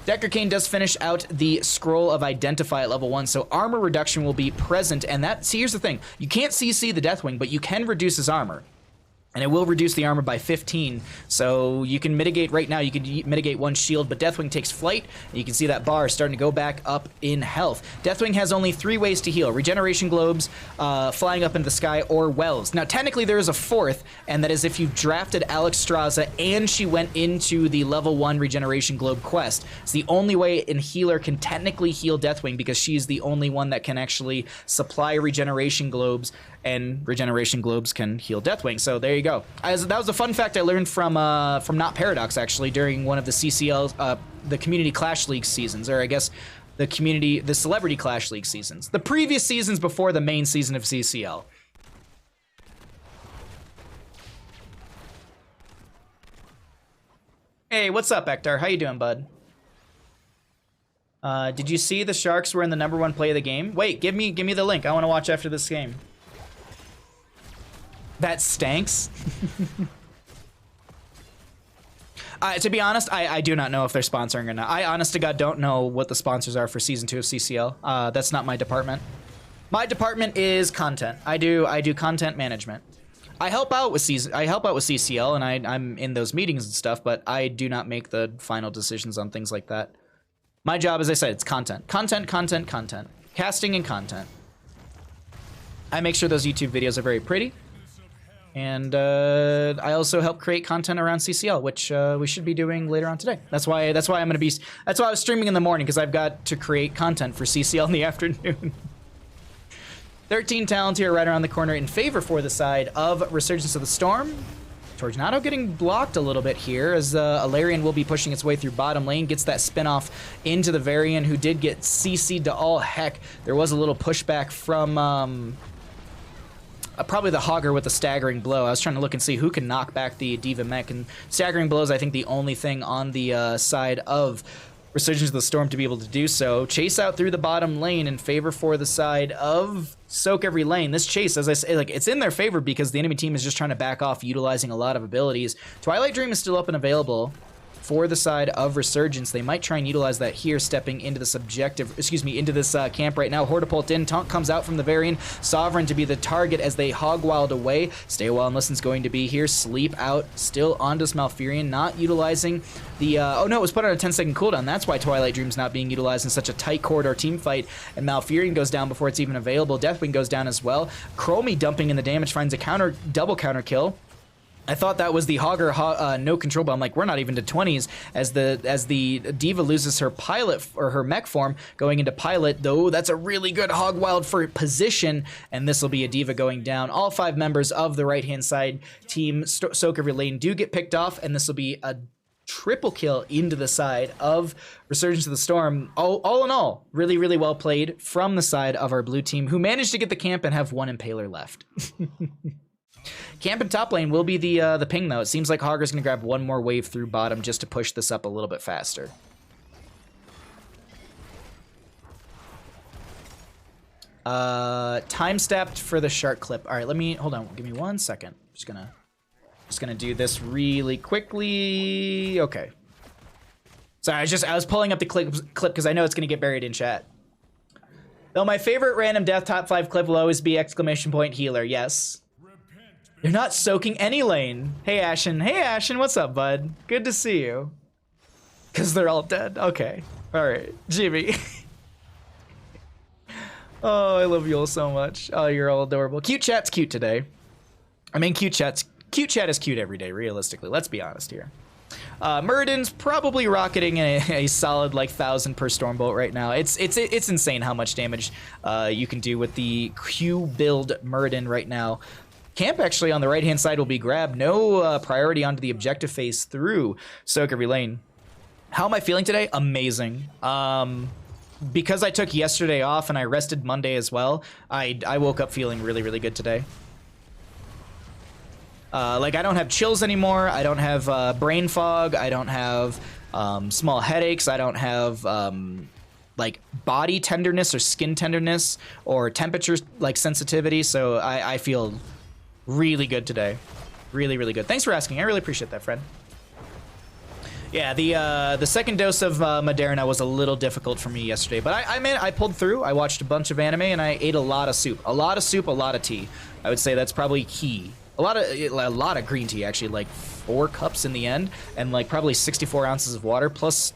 Decker Kane does finish out the scroll of Identify at level 1, so armor reduction will be present, and that, see, here's the thing. You can't CC the Deathwing, but you can reduce his armor. And it will reduce the armor by 15, so you can mitigate right now. You can mitigate one shield, but Deathwing takes flight, and you can see that bar starting to go back up in health. Deathwing has only 3 ways to heal: regeneration globes, flying up into the sky, or wells. Now, technically, there is a 4th, and that is if you drafted Alex Straza and she went into the level 1 regeneration globe quest. It's the only way a healer can technically heal Deathwing, because she's the only one that can actually supply regeneration globes, and regeneration globes can heal Deathwing. So there you go. That was a fun fact I learned from Not Paradox, actually, during one of the CCL, the Community Clash League seasons, or I guess the Celebrity Clash League seasons. The previous seasons before the main season of CCL. Hey, what's up, Ektar? How you doing, bud? Did you see the Sharks were in the #1 play of the game? Wait, give me the link. I want to watch after this game. That stanks. To be honest, I do not know if they're sponsoring or not. I, honest to God, don't know what the sponsors are for Season 2 of CCL. That's not my department. My department is content. I do content management. I help out with CCL, and I'm in those meetings and stuff, but I do not make the final decisions on things like that. My job, as I said, it's content. Content. Casting and content. I make sure those YouTube videos are very pretty. And I also help create content around CCL, which we should be doing later on today. That's why I was streaming in the morning, because I've got to create content for CCL in the afternoon. 13 talent here right around the corner in favor for the side of Resurgence of the Storm. Tornado getting blocked a little bit here, as Alarian will be pushing its way through bottom lane, gets that spin-off into the Varian, who did get CC'd to all heck. There was a little pushback from probably the Hogger with the staggering blow. I was trying to look and see who can knock back the Diva mech, and staggering blow is, I think, the only thing on the side of Resurgence of the Storm to be able to do so. Chase out through the bottom lane in favor for the side of sOaK every lane. This chase, as I say, like, it's in their favor because the enemy team is just trying to back off, utilizing a lot of abilities. Twilight Dream is still up and available for the side of Resurgence. They might try and utilize that here, stepping into this into this camp right now. Hortapult in, Tonk comes out from the Varian. Sovereign to be the target as they hog wild away. Stay a while and listen's going to be here. Sleep out, still onto this Malfurion, not utilizing the, oh no, it was put on a 10-second cooldown. That's why Twilight Dream's not being utilized in such a tight corridor team fight, and Malfurion goes down before it's even available. Deathwing goes down as well. Chromie dumping in the damage, finds a double counter kill. I thought that was the Hogger no control, but I'm like, we're not even to 20s as the Diva loses her pilot or her mech form going into pilot, though that's a really good hog wild for position, and this will be a Diva going down. All 5 members of the right-hand side team, sOaK every lane, do get picked off, and this will be a triple kill into the side of Resurgence of the Storm. All in all, really, really well played from the side of our blue team, who managed to get the camp and have 1 Impaler left. Camp in top lane will be the ping, though. It seems like Hogger's going to grab 1 more wave through bottom just to push this up a little bit faster. Time stamped for the shark clip. All right, hold on. Give me 1 second. Just gonna do this really quickly. Okay. Sorry, I was pulling up the clip because I know it's going to get buried in chat. Though my favorite random death top 5 clip will always be ! Healer. Yes. You're not soaking any lane. Hey, Ashen. Hey, Ashen. What's up, bud? Good to see you. Because they're all dead. Okay. All right. Jimmy. Oh, I love you all so much. Oh, you're all adorable. Cute chat's cute today. I mean, cute chat is cute every day, realistically. Let's be honest here. Muradin's probably rocketing a solid like 1,000 per Stormbolt right now. It's insane how much damage you can do with the Q build Muradin right now. Camp actually on the right-hand side will be grabbed. No priority onto the objective phase through sOaK every lane. How am I feeling today? Amazing. Because I took yesterday off and I rested Monday as well, I woke up feeling really, really good today. Like, I don't have chills anymore. I don't have brain fog. I don't have small headaches. I don't have like body tenderness or skin tenderness or temperature like sensitivity. So I feel really good today. Really, really good. Thanks for asking. I really appreciate that, friend. Yeah, the second dose of Moderna was a little difficult for me yesterday, but I pulled through. I watched a bunch of anime and I ate a lot of soup. A lot of soup, a lot of tea. I would say that's probably key. A lot of green tea, actually, like 4 cups in the end, and like probably 64 ounces of water, plus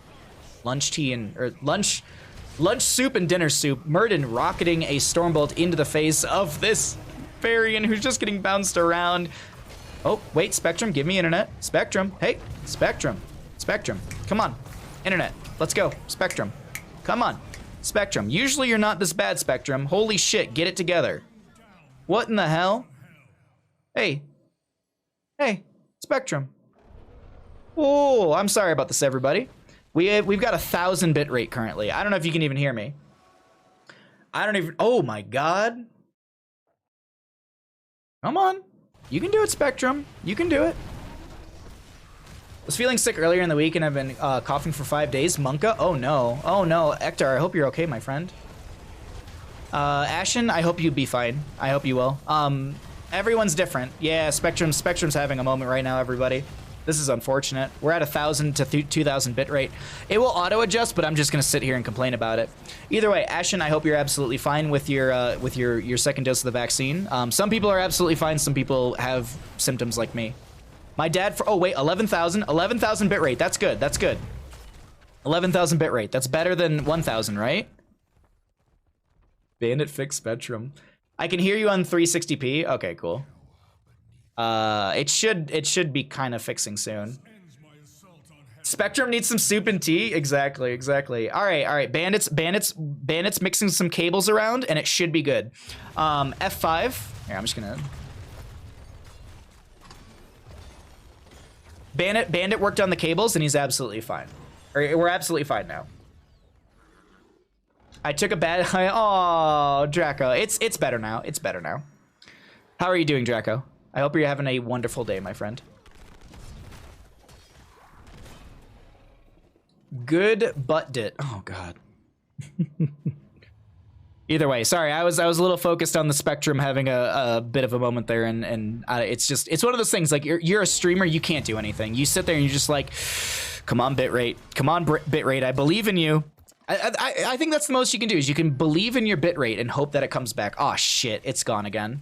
lunch tea or lunch soup and dinner soup. Murden rocketing a Stormbolt into the face of this Varian who's just getting bounced around. Oh, wait, Spectrum, give me internet. Spectrum, hey, Spectrum. Spectrum, come on. Internet, let's go. Spectrum, come on. Spectrum, usually you're not this bad, Spectrum. Holy shit, get it together. What in the hell? Hey. Hey, Spectrum. Oh, I'm sorry about this, everybody. We've got 1,000 bit rate currently. I don't know if you can even hear me. I don't even... Oh, my God. Come on. You can do it, Spectrum. You can do it. Was feeling sick earlier in the week and I've been coughing for 5 days. Monka? Oh, no. Oh, no. Ektar, I hope you're okay, my friend. Ashen, I hope you'll be fine. I hope you will. Everyone's different. Yeah, Spectrum's having a moment right now, everybody. This is unfortunate. We're at 1,000 to 2,000 bit rate. It will auto-adjust, but I'm just gonna sit here and complain about it. Either way, Ashen, I hope you're absolutely fine with your second dose of the vaccine. Some people are absolutely fine. Some people have symptoms like me. My dad, oh wait, 11,000 bit rate. That's good. That's good. 11,000 bit rate. That's better than 1,000, right? Bandit fix Spectrum. I can hear you on 360p. Okay, cool. It should be kind of fixing soon. Spectrum needs some soup and tea. Exactly, exactly. All right. Bandits mixing some cables around, and it should be good. F5. Here, I'm just gonna. Bandit worked on the cables, and he's absolutely fine. We're absolutely fine now. I took a bad... Oh, Draco. It's better now. It's better now. How are you doing, Draco? I hope you're having a wonderful day, my friend. Good butt dit. Oh, God. Either way, sorry. I was a little focused on the Spectrum having a bit of a moment there, and it's one of those things, like, you're a streamer, you can't do anything. You sit there and you're just like, come on, bitrate. Come on, bitrate. I believe in you. I think that's the most you can do, is you can believe in your bitrate and hope that it comes back. Oh, shit. It's gone again.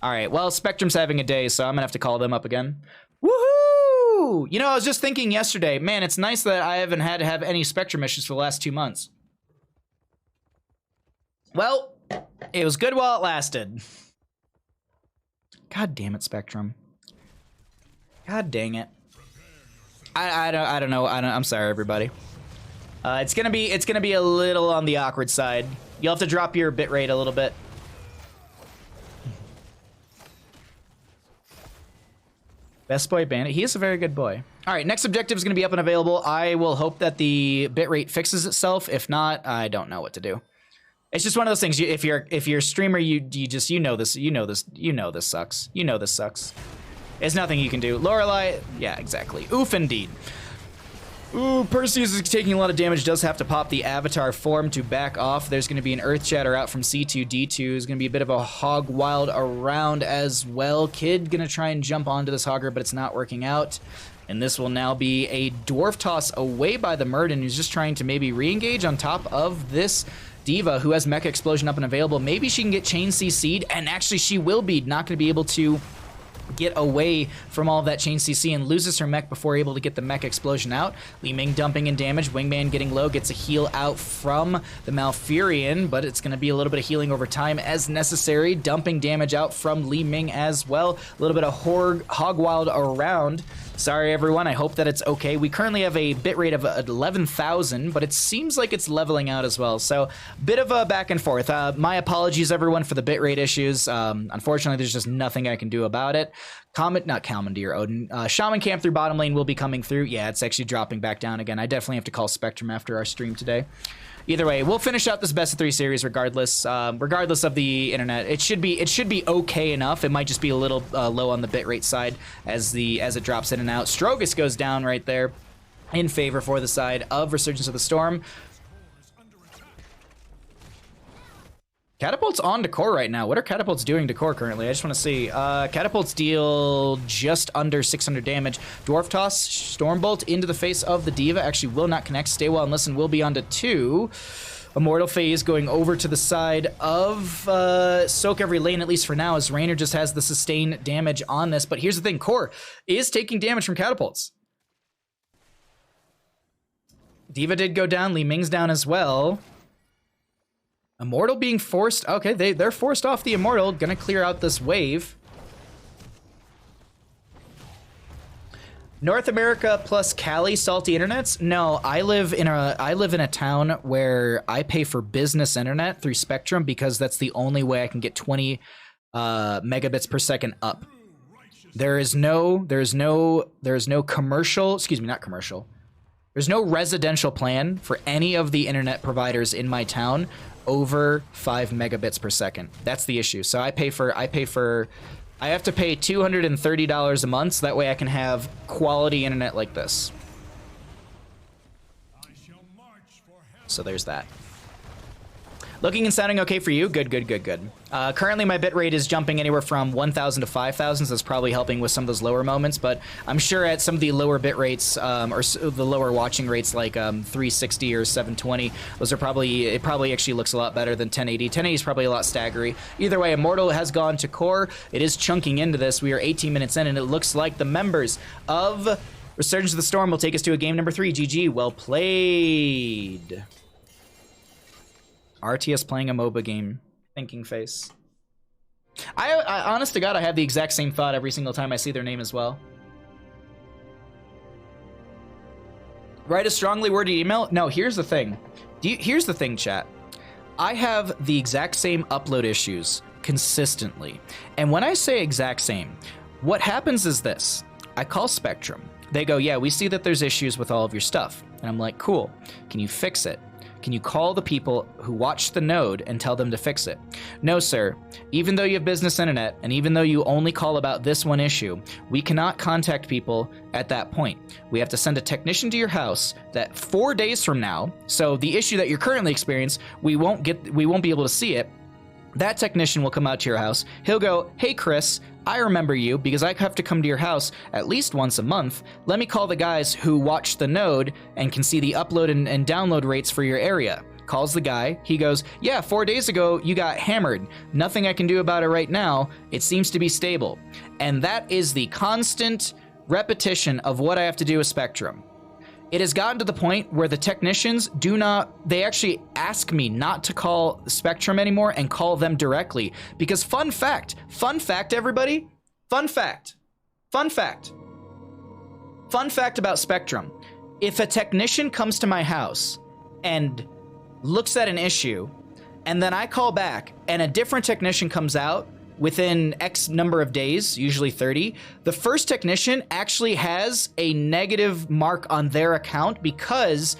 All right. Well, Spectrum's having a day, so I'm going to have to call them up again. Woohoo! You know, I was just thinking yesterday, man, it's nice that I haven't had to have any Spectrum issues for the last 2 months. Well, it was good while it lasted. God damn it, Spectrum. God dang it. I don't know. I'm sorry, everybody. It's gonna be a little on the awkward side. You'll have to drop your bitrate a little bit. Best boy Bandit. He is a very good boy. All right, next objective is gonna be up and available. I will hope that the bitrate fixes itself. If not, I don't know what to do. It's just one of those things. If you're a streamer, you know this sucks. You know this sucks. There's nothing you can do. Lorelei, yeah, exactly. Oof, indeed. Ooh, Perseus is taking a lot of damage. Does have to pop the avatar form to back off. There's going to be an Earth Shatter out from C2D2. There's going to be a bit of a hog wild around as well. Kid going to try and jump onto this hogger, but it's not working out. And this will now be a dwarf toss away by the Murden, who's just trying to maybe re-engage on top of this Diva, who has Mecha Explosion up and available. Maybe she can get Chain CC'd, and actually she will be. Not going to be able to get away from all of that Chain CC and loses her mech before able to get the Mech Explosion out. Li Ming dumping in damage. Wingman getting low, gets a heal out from the Malfurion, but it's going to be a little bit of healing over time as necessary. Dumping damage out from Li Ming as well. A little bit of Hog Wild around. Sorry, everyone. I hope that it's okay. We currently have a bitrate of 11,000, but it seems like it's leveling out as well. So, bit of a back and forth. My apologies, everyone, for the bitrate issues. Unfortunately, there's just nothing I can do about it. Not Commandeer, Odin. Shaman Camp through bottom lane will be coming through. Yeah, it's actually dropping back down again. I definitely have to call Spectrum after our stream today. Either way, we'll finish out this best of 3 series regardless. Regardless of the internet, it should be okay enough. It might just be a little low on the bitrate side as it drops in and out. Strogus goes down right there in favor for the side of Resurgence of the Storm. Catapult's on to core right now. What are catapults doing to core currently? I just want to see. Catapults deal just under 600 damage. Dwarf Toss, Stormbolt into the face of the Diva. Actually will not connect. Stay well and listen will be on to 2. Immortal Phase going over to the side of sOaK every lane, at least for now, as Raynor just has the sustained damage on this. But here's the thing. Core is taking damage from catapults. Diva did go down. Li Ming's down as well. Immortal being forced. Okay, they're forced off the Immortal. Gonna clear out this wave. North America plus Cali salty internets? No, I live in a town where I pay for business internet through Spectrum because that's the only way I can get 20 megabits per second up. There's no commercial, excuse me, not commercial. There's no residential plan for any of the internet providers in my town over 5 megabits per second. That's the issue. So I have to pay $230 a month so that way I can have quality internet like this. So there's that. Looking and sounding okay for you? Good, good, good, good. Currently, my bitrate is jumping anywhere from 1,000 to 5,000, so that's probably helping with some of those lower moments, but I'm sure at some of the lower bit rates, or the lower watching rates like 360 or 720, those are it probably actually looks a lot better than 1080. 1080 is probably a lot staggery. Either way, Immortal has gone to core. It is chunking into this. We are 18 minutes in, and it looks like the members of Resurgence of the Storm will take us to a game number 3. GG, well played. RTS playing a MOBA game. Thinking face. I honest to God, I have the exact same thought every single time I see their name as well. Write a strongly worded email? No, here's the thing. Here's the thing, chat. I have the exact same upload issues consistently. And when I say exact same, what happens is this. I call Spectrum. They go, yeah, we see that there's issues with all of your stuff. And I'm like, cool. Can you fix it? Can you call the people who watch the node and tell them to fix it? No, sir. Even though you have business internet, and even though you only call about this one issue, we cannot contact people at that point. We have to send a technician to your house that 4 days from now, so the issue that you're currently experiencing, we won't be able to see it. That technician will come out to your house. He'll go, hey, Chris, I remember you because I have to come to your house at least once a month. Let me call the guys who watch the node and can see the upload and download rates for your area. Calls the guy. He goes, yeah, 4 days ago, you got hammered. Nothing I can do about it right now. It seems to be stable. And that is the constant repetition of what I have to do with Spectrum. It has gotten to the point where the technicians they actually ask me not to call Spectrum anymore and call them directly. Because fun fact, everybody, fun fact about Spectrum. If a technician comes to my house and looks at an issue, and then I call back and a different technician comes out within X number of days, usually 30, the first technician actually has a negative mark on their account because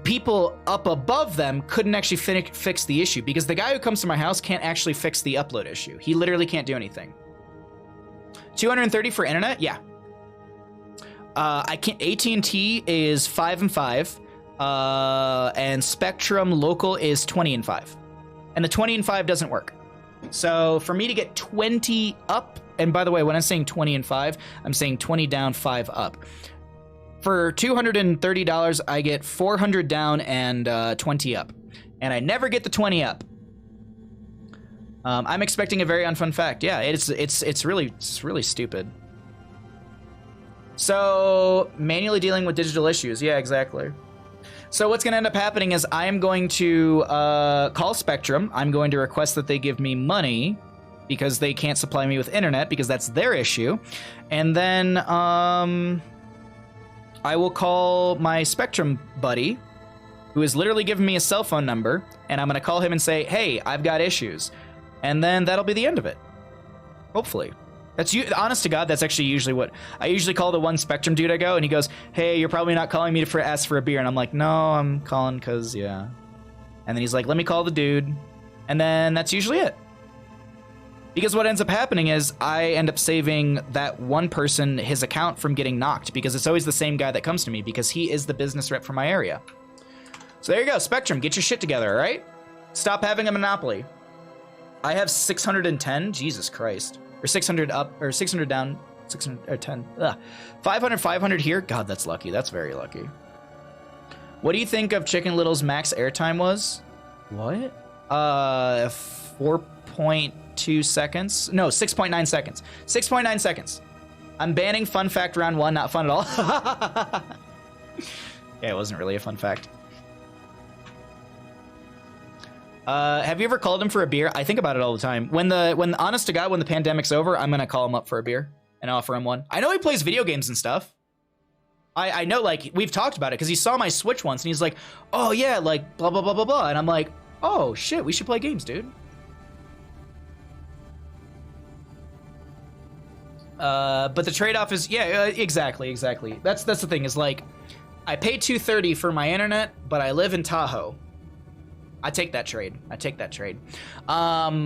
people up above them couldn't actually fix the issue, because the guy who comes to my house can't actually fix the upload issue. He literally can't do anything. 230 for internet? Yeah. AT&T is 5 and 5, and Spectrum local is 20 and 5. And the 20 and 5 doesn't work. So for me to get 20 up, and by the way, when I'm saying 20 and 5, I'm saying 20 down, 5 up. For $230, I get 400 down and 20 up. And I never get the 20 up. I'm expecting a very unfun fact. Yeah, it's really stupid. So manually dealing with digital issues. Yeah, exactly. So what's going to end up happening is I am going to call Spectrum. I'm going to request that they give me money. because they can't supply me with internet because that's their issue. And then I will call my Spectrum buddy, who is literally giving me a cell phone number, and I'm going to call him and say, hey, I've got issues. And then that'll be the end of it. Hopefully. That's honest to God, that's actually usually what I usually call the one Spectrum dude I go, and he goes, hey, you're probably not calling me to ask for a beer. And I'm like, no, I'm calling because, yeah. And then he's like, let me call the dude. And then that's usually it. Because what ends up happening is I end up saving that one person his account from getting knocked, because it's always the same guy that comes to me because he is the business rep for my area. So there you go, Spectrum, get your shit together, all right? Stop having a monopoly. I have 610, Jesus Christ. Or 600 up, or 600 down, 610. 500, 500 here. God, that's lucky. That's very lucky. What do you think of Chicken Little's max airtime was? What? 4.2 seconds. No, 6.9 seconds. 6.9 seconds. I'm banning fun fact round 1. Not fun at all. Yeah, it wasn't really a fun fact. Have you ever called him for a beer? I think about it all the time. When honest to God, when the pandemic's over, I'm gonna call him up for a beer and offer him one. I know he plays video games and stuff. I know, like, we've talked about it because he saw my Switch once and he's like, oh yeah, like blah blah blah blah blah, and I'm like, oh shit, we should play games, dude. But the trade-off is, yeah, exactly. That's the thing, is like, I pay $230 for my internet, but I live in Tahoe. I take that trade.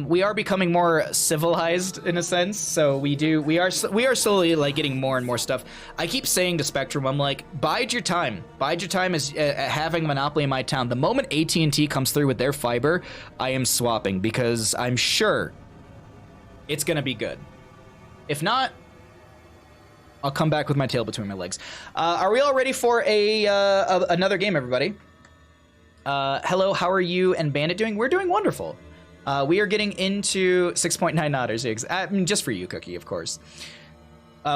We are becoming more civilized in a sense, so we are slowly like getting more and more stuff. I keep saying to Spectrum, I'm like, bide your time. Bide your time is having a monopoly in my town. The moment AT&T comes through with their fiber, I am swapping because I'm sure it's gonna be good. If not, I'll come back with my tail between my legs. Are we all ready for another game, everybody? Hello, how are you and Bandit doing? We're doing wonderful. We are getting into 6.9 otters. Just for you, Cookie, of course.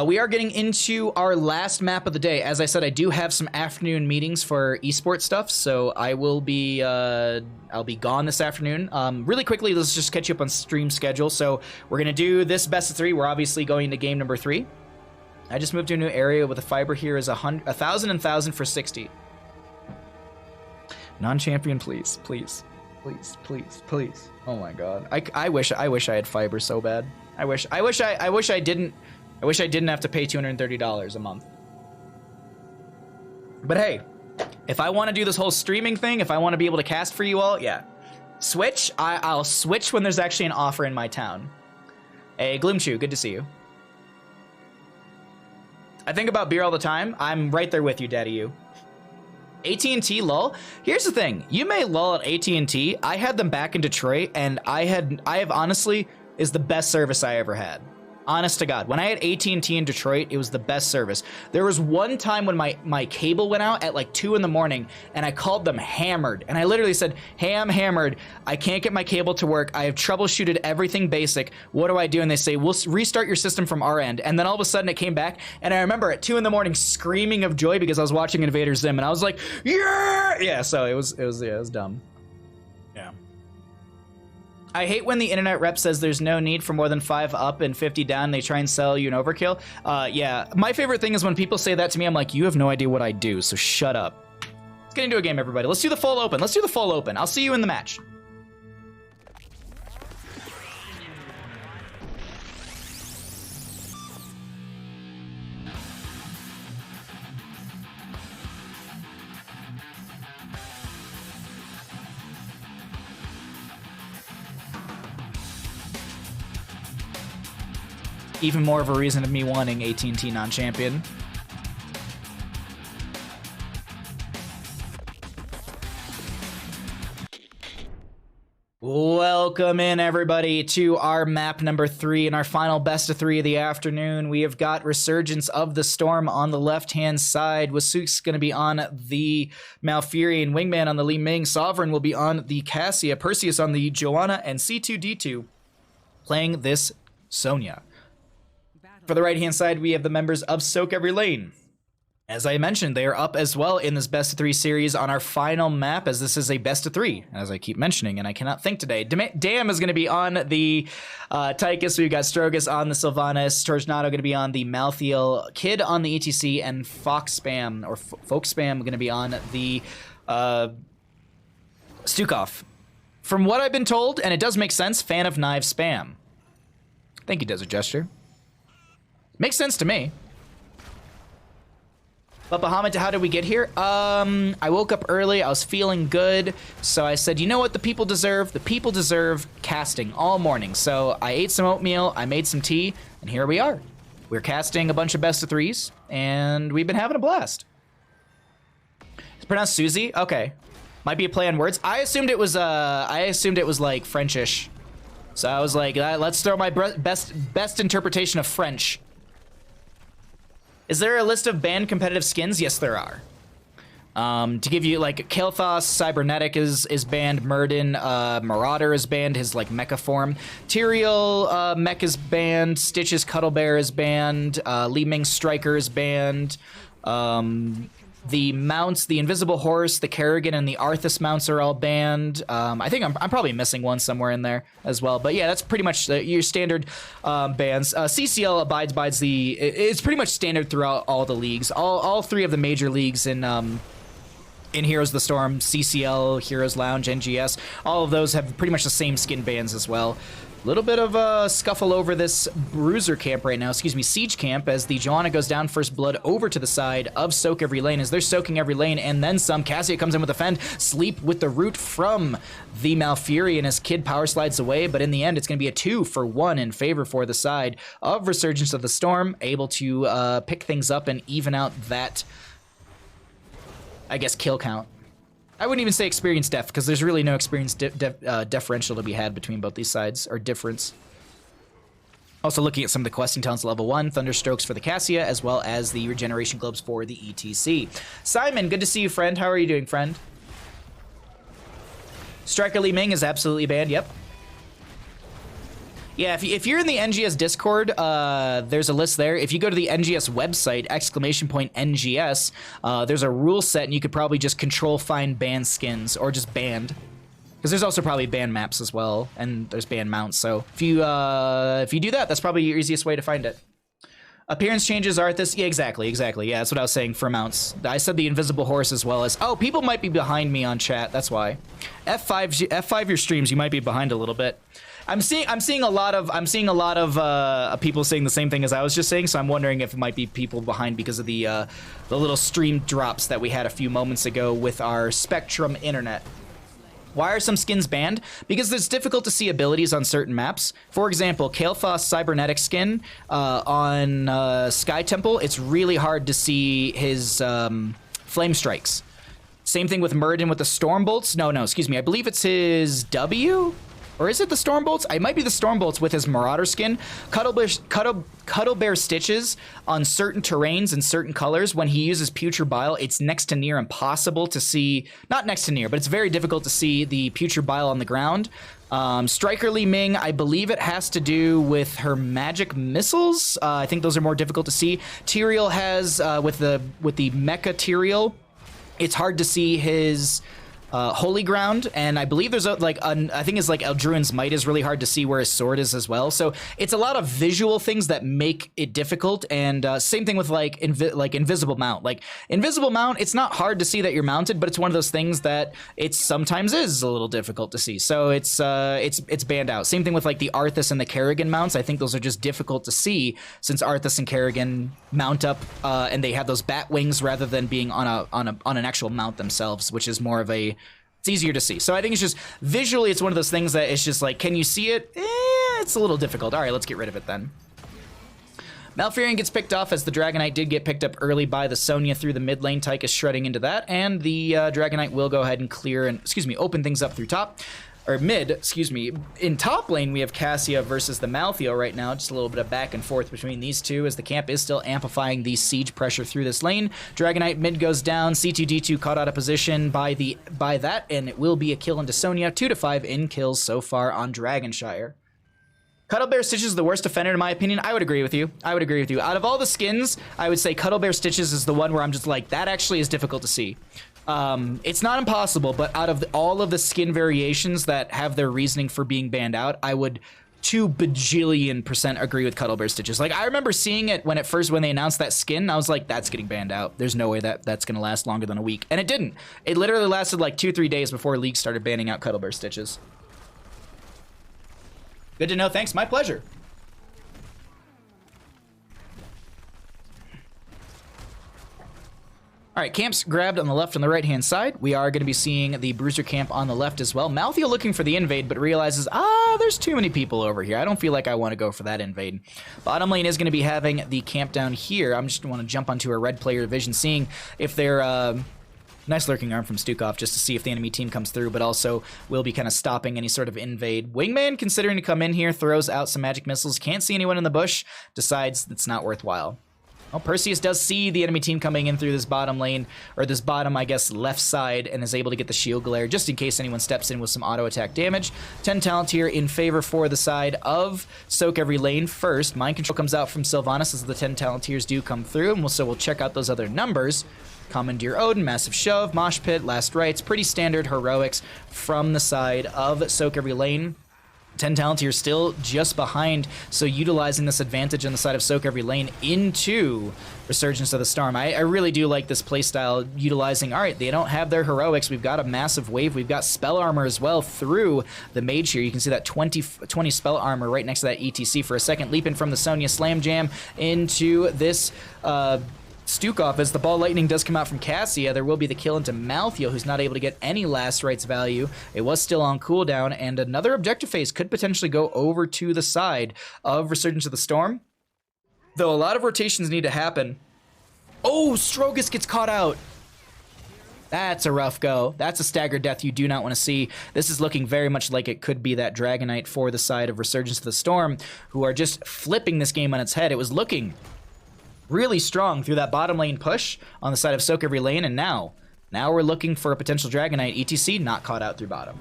We are getting into our last map of the day. As I said, I do have some afternoon meetings for esports stuff, so I will be I'll be gone this afternoon. Really quickly, let's just catch you up on stream schedule. So we're gonna do this best of 3. We're obviously going to game number 3. I just moved to a new area with a fiber here is 1,000 and 1,000 for 60. Non-champion, please. Oh my god. I wish I had fiber so bad. I wish I didn't have to pay $230 a month. But hey, if I want to do this whole streaming thing, if I want to be able to cast for you all, yeah. Switch, I'll switch when there's actually an offer in my town. Hey, Gloomchew, good to see you. I think about beer all the time. I'm right there with you, Daddy you. AT&T lull. Here's the thing. You may lull at AT&T. I had them back in Detroit, and I have honestly is the best service I ever had. Honest to God. When I had AT&T in Detroit, it was the best service. There was one time when my cable went out at like 2 in the morning, and I called them hammered. And I literally said, hey, I'm hammered. I can't get my cable to work. I have troubleshooted everything basic. What do I do? And they say, we'll restart your system from our end. And then all of a sudden it came back, and I remember at 2 in the morning screaming of joy because I was watching Invader Zim, and I was like, yeah! Yeah, so it was dumb. Yeah. I hate when the internet rep says there's no need for more than 5 up and 50 down. They try and sell you an overkill. Yeah, my favorite thing is when people say that to me, I'm like, you have no idea what I do, so shut up. Let's get into a game, everybody. Let's do the full open. I'll see you in the match. Even more of a reason of me wanting AT&T non-champion. Welcome in, everybody, to our map number 3 and our final best of 3 of the afternoon. We have got Resurgence of the Storm on the left-hand side. Wasuk's going to be on the Malfurion. Wingman on the Li Ming. Sovereign will be on the Cassia. Perseus on the Joanna. And C2D2 playing this Sonya. For the right-hand side, we have the members of sOaK Every Lane. As I mentioned, they are up as well in this best of 3 series on our final map, as this is a best of 3, as I keep mentioning, and I cannot think today. Dam is going to be on the Tychus. We've got Strogus on the Sylvanas, Tornado going to be on the Malthael, Kid on the ETC, and Fox Spam, or Folk Spam, going to be on the Stukov. From what I've been told, and it does make sense, fan of Knives Spam. Thank you, Desert Gesture. Makes sense to me. But Bahamut, how did we get here? I woke up early, I was feeling good, so I said, you know what the people deserve? The people deserve casting all morning. So I ate some oatmeal, I made some tea, and here we are. We're casting a bunch of best of 3s, and we've been having a blast. It's pronounced Susie? Okay. Might be a play on words. I assumed it was like Frenchish. So I was like, let's throw my best interpretation of French. Is there a list of banned competitive skins? Yes, there are. To give you, like, Kael'thas, Cybernetic is banned, Murden, Marauder is banned, his, like, mecha form. Tyrael, mech is banned, Stitch's Cuddlebear is banned, Li Ming's Striker is banned, the mounts, the Invisible Horse, the Kerrigan, and the Arthas mounts are all banned. I think I'm probably missing one somewhere in there as well. But yeah, that's pretty much your standard bans. CCL abides it's pretty much standard throughout all the leagues. All 3 of the major leagues in Heroes of the Storm, CCL, Heroes Lounge, NGS, all of those have pretty much the same skin bans as well. Little bit of a scuffle over this Bruiser camp right now, Siege camp, as the Johanna goes down first blood over to the side of sOaK every lane, as they're soaking every lane, and then some. Cassia comes in with a fend, sleep with the root from the Malfuri, and his Kid power slides away, but in the end, it's going to be a 2-for-1 in favor for the side of Resurgence of the Storm, able to pick things up and even out that, I guess, kill count. I wouldn't even say experience def, because there's really no experience differential to be had between both these sides, or difference. Also looking at some of the questing talents level 1, Thunderstrokes for the Cassia, as well as the regeneration globes for the ETC. Simon, good to see you, friend. How are you doing, friend? Striker Li Ming is absolutely banned, yep. Yeah, if you're in the NGS Discord, there's a list there. If you go to the NGS website, !NGS, there's a rule set, and you could probably just control find banned skins, or just banned. Because there's also probably banned maps as well, and there's banned mounts. So if you do that, that's probably your easiest way to find it. Appearance changes, Arthas. Yeah, exactly. Yeah, that's what I was saying for mounts. I said the Invisible Horse as well as. Oh, people might be behind me on chat. That's why. F5 your streams. You might be behind a little bit. I'm seeing a lot of people saying the same thing as I was just saying, so I'm wondering if it might be people behind because of the little stream drops that we had a few moments ago with our Spectrum internet. Why are some skins banned? Because it's difficult to see abilities on certain maps. For example, Kael'thas Cybernetic skin on Sky Temple, it's really hard to see his Flame Strikes. Same thing with Murden with the Storm Bolts. No, excuse me. I believe it's his W? Or is it the Storm Bolts? It might be the Storm Bolts with his Marauder skin. Cuddlebear Stitches on certain terrains and certain colors. When he uses Putrid Bile, it's next to near impossible to see. Not next to near, but it's very difficult to see the Putrid Bile on the ground. Striker Li Ming, I believe it has to do with her magic missiles. I think those are more difficult to see. Tyrael has, with the Mecha Tyrael, it's hard to see his... Holy Ground, and I believe there's I think it's like Eldruin's Might is really hard to see where his sword is as well. So it's a lot of visual things that make it difficult, and same thing with like Invisible Mount. Like Invisible Mount, it's not hard to see that you're mounted, but it's one of those things that it sometimes is a little difficult to see. So it's banned out. Same thing with like the Arthas and the Kerrigan mounts. I think those are just difficult to see since Arthas and Kerrigan mount up and they have those bat wings rather than being on an actual mount themselves, which is more of a it's easier to see. So I think it's just, visually, it's one of those things that it's just like, can you see it? It's a little difficult. All right, let's get rid of it then. Malfurion gets picked off as the Dragonite did get picked up early by the Sonya through the mid lane. Tychus shredding into that, and the Dragonite will go ahead and clear and, open things up through top. Or mid, In top lane, we have Cassia versus the Malthael right now. Just a little bit of back and forth between these two as the camp is still amplifying the siege pressure through this lane. Dragonite mid goes down. C2D2 caught out of position by that, and it will be a kill into Sonya. 2-5 in kills so far on Dragonshire. Cuddle Bear Stitches is the worst defender in my opinion. I would agree with you. I would agree with you. Out of all the skins, I would say Cuddle Bear Stitches is the one where I'm just like, that actually is difficult to see. It's not impossible, but out of all of the skin variations that have their reasoning for being banned out, I would 2 bajillion% agree with Cuddle Bear Stitches. Like, I remember seeing it when they announced that skin, I was like, that's getting banned out. There's no way that's gonna last longer than a week. And it didn't. It literally lasted like 2-3 days before League started banning out Cuddle Bear Stitches. Good to know. Thanks. My pleasure. All right, camps grabbed on the left and the right-hand side. We are going to be seeing the Bruiser camp on the left as well. Malthea looking for the invade, but realizes, there's too many people over here. I don't feel like I want to go for that invade. Bottom lane is going to be having the camp down here. I'm just want to jump onto a red player vision, seeing if they're... Nice lurking arm from sOaK just to see if the enemy team comes through, but also will be kind of stopping any sort of invade. Wingman considering to come in here, throws out some magic missiles, can't see anyone in the bush, decides it's not worthwhile. Well, Perseus does see the enemy team coming in through this bottom lane, or this bottom, I guess, left side, and is able to get the shield glare just in case anyone steps in with some auto attack damage. 10 talent here in favor for the side of sOaK every lane first. Mind control comes out from Sylvanas as the 10 talentiers do come through, and we'll check out those other numbers. Commandeer Odin, Massive Shove, Mosh Pit, Last Rites, pretty standard heroics from the side of sOaK every lane. 10 talent here still just behind, so utilizing this advantage on the side of sOaK every lane into Resurgence of the Storm. I really do like this playstyle, utilizing, all right, they don't have their heroics, we've got a massive wave, we've got spell armor as well through the mage here. You can see that 20 spell armor right next to that ETC for a second. Leaping from the Sonya Slam Jam into this sOaK as the ball lightning does come out from Cassia. There will be the kill into Malthea, who's not able to get any last rights value. It was still on cooldown, and another objective phase could potentially go over to the side of Resurgence of the Storm. Though a lot of rotations need to happen. Oh, Strogus gets caught out. That's a rough go. That's a staggered death you do not want to see. This is looking very much like it could be that Dragonite for the side of Resurgence of the Storm, who are just flipping this game on its head. It was looking really strong through that bottom lane push on the side of sOaK every lane, and now we're looking for a potential Dragonite. ETC not caught out through bottom.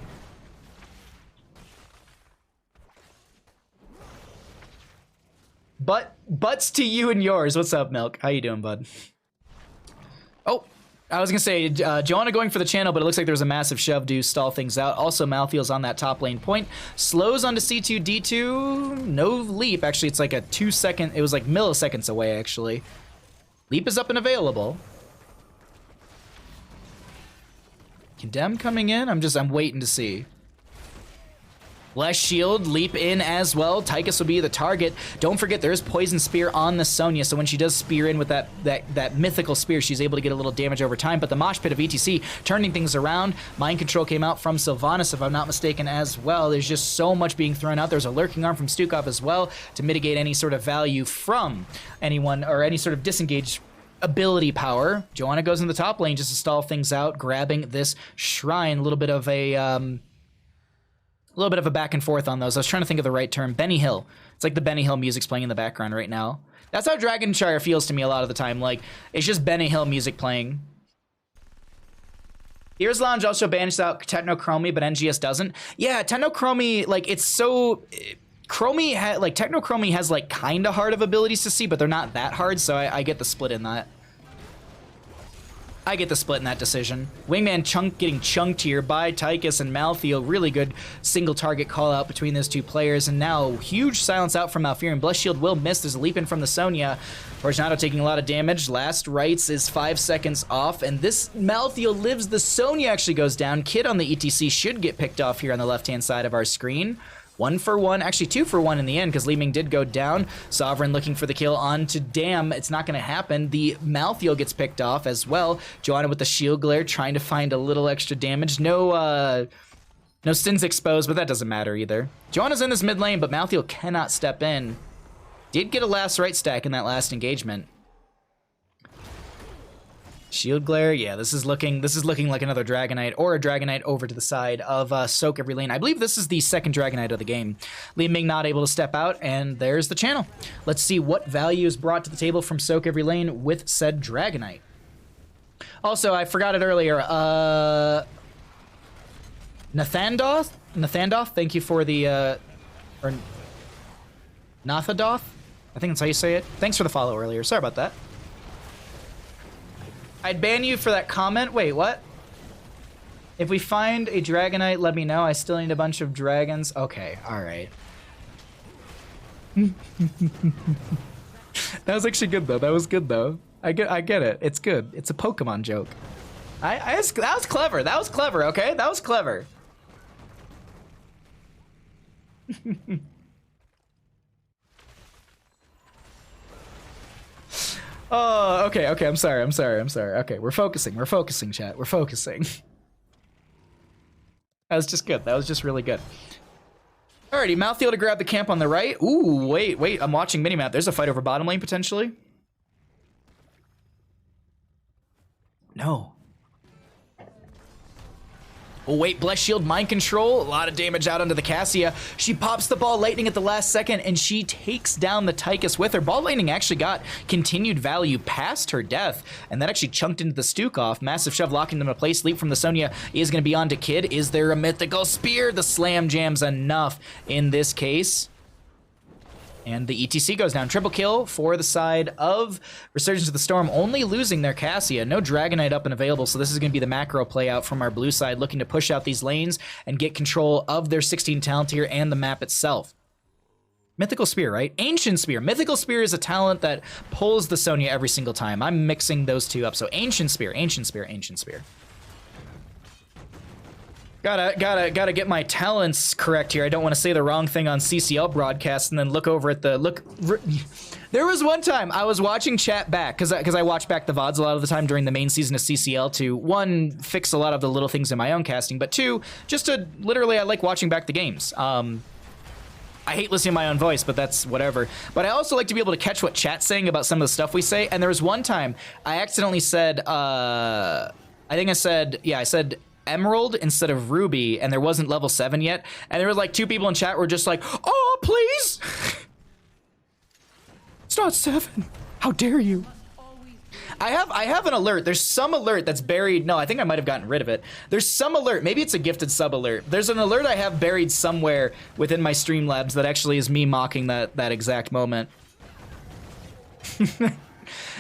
Butts to you and yours. What's up, Milk? How you doing, bud? Oh, I was gonna say, Joanna going for the channel, but it looks like there's a massive shove to stall things out. Also, Malthea's on that top lane point. Slows onto C2, D2. No leap. Actually, it's like a 2-second. It was like milliseconds away, actually. Leap is up and available. Condemn coming in. I'm waiting to see. Less shield, leap in as well. Tychus will be the target. Don't forget, there is Poison Spear on the Sonya, so when she does spear in with that mythical spear, she's able to get a little damage over time. But the Mosh Pit of ETC turning things around. Mind Control came out from Sylvanas, if I'm not mistaken, as well. There's just so much being thrown out. There's a lurking arm from sOaK as well to mitigate any sort of value from anyone or any sort of disengage ability power. Joanna goes in the top lane just to stall things out, grabbing this shrine. A little bit of a back and forth on those. I was trying to think of the right term. Benny Hill. It's like the Benny Hill music's playing in the background right now. That's how Dragonshire feels to me a lot of the time. Like, it's just Benny Hill music playing. Here's Lounge also banished out Technochromy, but NGS doesn't. Yeah, Technochromy, like, it's so... Technochromy has, like, kind of hard of abilities to see, but they're not that hard, so I get the split in that. I get the split in that decision. Wingman getting chunked here by Tychus and Malthea. Really good single target call out between those two players. And now huge silence out from Malfurion. Bless Shield will miss. There's a leap in from the Sonya. Fortunato taking a lot of damage. Last Rites is 5 seconds off. And this Malthea lives. The Sonya actually goes down. Kid on the ETC should get picked off here on the left-hand side of our screen. 1 for 1, actually 2 for 1 in the end, because Li Ming did go down. Sovereign looking for the kill on to Damn. It's not going to happen. The Malthea gets picked off as well. Joanna with the shield glare, trying to find a little extra damage. No Sins exposed, but that doesn't matter either. Joanna's in this mid lane, but Malthea cannot step in. Did get a last right stack in that last engagement. Shield glare, yeah, this is looking like another Dragonite, or a Dragonite over to the side of sOaK every lane. I believe this is the second Dragonite of the game. Li Ming not able to step out, and there's the channel. Let's see what value is brought to the table from sOaK every lane with said Dragonite. Also, I forgot it earlier, Nathandoth, thank you for the, Nathadoth? I think that's how you say it. Thanks for the follow earlier. Sorry about that. I'd ban you for that comment. Wait, what? If we find a Dragonite, let me know. I still need a bunch of dragons. Okay, alright. That was actually good, though. That was good, though. I get it. It's good. It's a Pokemon joke. That was clever. That was clever, okay? That was clever. Oh, okay, I'm sorry. Okay, we're focusing, chat. We're focusing. That was just good. That was just really good. Alrighty, Malthael to grab the camp on the right. Ooh, wait, I'm watching minimap. There's a fight over bottom lane, potentially. No. Oh, wait, Bless Shield, Mind Control. A lot of damage out onto the Cassia. She pops the Ball Lightning at the last second, and she takes down the Tychus with her. Ball Lightning actually got continued value past her death, and that actually chunked into the Stukov. Massive shove locking them in place. Leap from the Sonya is going to be on to Kid. Is there a Mythical Spear? The Slam Jam's enough in this case. And the ETC goes down. Triple kill for the side of Resurgence of the Storm, only losing their Cassia. No Dragonite up and available, so this is going to be the macro play out from our blue side, looking to push out these lanes and get control of their 16 talent tier and the map itself. Mythical Spear, right? Ancient Spear. Mythical Spear is a talent that pulls the Sonya every single time. I'm mixing those two up. So Ancient Spear, Ancient Spear, Ancient Spear. Gotta get my talents correct here. I don't want to say the wrong thing on CCL broadcast and then look over at the There was one time I was watching chat back because I watch back the VODs a lot of the time during the main season of CCL to, one, fix a lot of the little things in my own casting, but two, just to literally, I like watching back the games. I hate listening to my own voice, but that's whatever. But I also like to be able to catch what chat's saying about some of the stuff we say. And there was one time I accidentally said, I said Emerald instead of Ruby, and there wasn't level 7 yet. And there were like 2 people in chat were just like, oh, please. It's not 7. How dare you? I have an alert. There's some alert that's buried. No, I think I might have gotten rid of it. There's some alert. Maybe it's a gifted sub alert. There's an alert I have buried somewhere within my Streamlabs that actually is me mocking that exact moment.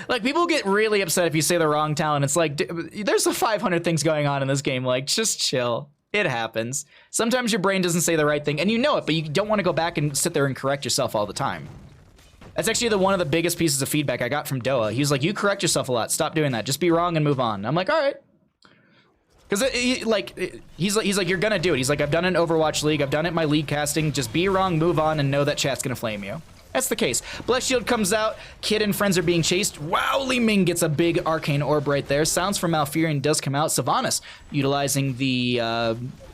Like, people get really upset if you say the wrong talent. It's like, there's 500 things going on in this game. Like, just chill. It happens. Sometimes your brain doesn't say the right thing, and you know it, but you don't want to go back and sit there and correct yourself all the time. That's actually one of the biggest pieces of feedback I got from Doa. He was like, you correct yourself a lot. Stop doing that. Just be wrong and move on. I'm like, all right. Because he's like, you're going to do it. He's like, I've done it in Overwatch League. I've done it in my league casting. Just be wrong, move on, and know that chat's going to flame you. That's the case. Bless Shield comes out. Kid and friends are being chased. Wow, Li Ming gets a big Arcane Orb right there. Sounds from Malfurion does come out. Sylvanas utilizing the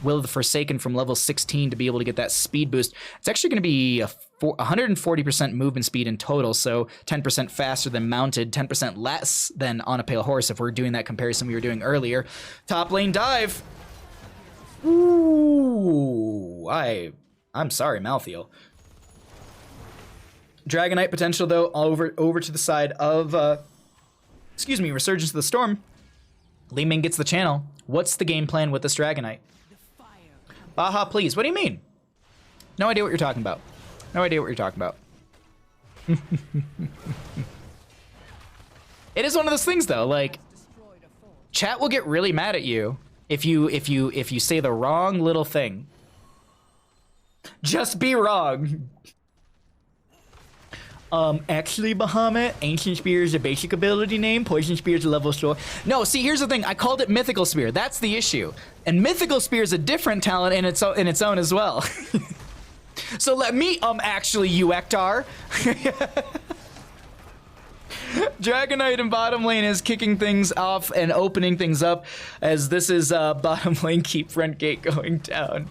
Will of the Forsaken from level 16 to be able to get that speed boost. It's actually going to be a 140% movement speed in total, so 10% faster than mounted, 10% less than on a pale horse if we're doing that comparison we were doing earlier. Top lane dive. Ooh, I'm sorry, Malthael. Dragonite potential, though, over to the side of, Resurgence of the Storm. Li Ming gets the channel. What's the game plan with this Dragonite? Baja, please. What do you mean? No idea what you're talking about. No idea what you're talking about. It is one of those things, though. Like, chat will get really mad at you if you say the wrong little thing. Just be wrong. Actually, Bahamut, Ancient Spear is a basic ability name, Poison Spear is a level 4. No, see, here's the thing. I called it Mythical Spear. That's the issue. And Mythical Spear is a different talent in its own as well. So let me, actually, you Ektar. Dragonite in bottom lane is kicking things off and opening things up as this is bottom lane keep front gate going down.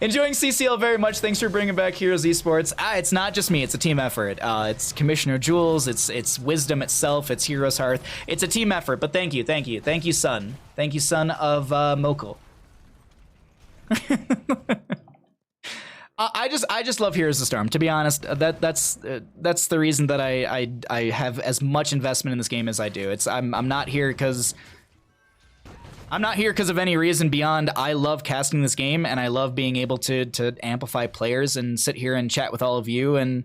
Enjoying CCL very much. Thanks for bringing back Heroes Esports. It's not just me. It's a team effort. It's Commissioner Jules. It's Wisdom itself. It's Heroes Hearth. It's a team effort. But thank you, son. Thank you, son of Mokul. I just love Heroes of the Storm. To be honest, that's the reason that I have as much investment in this game as I do. I'm not here because. I'm not here because of any reason beyond I love casting this game and I love being able to amplify players and sit here and chat with all of you and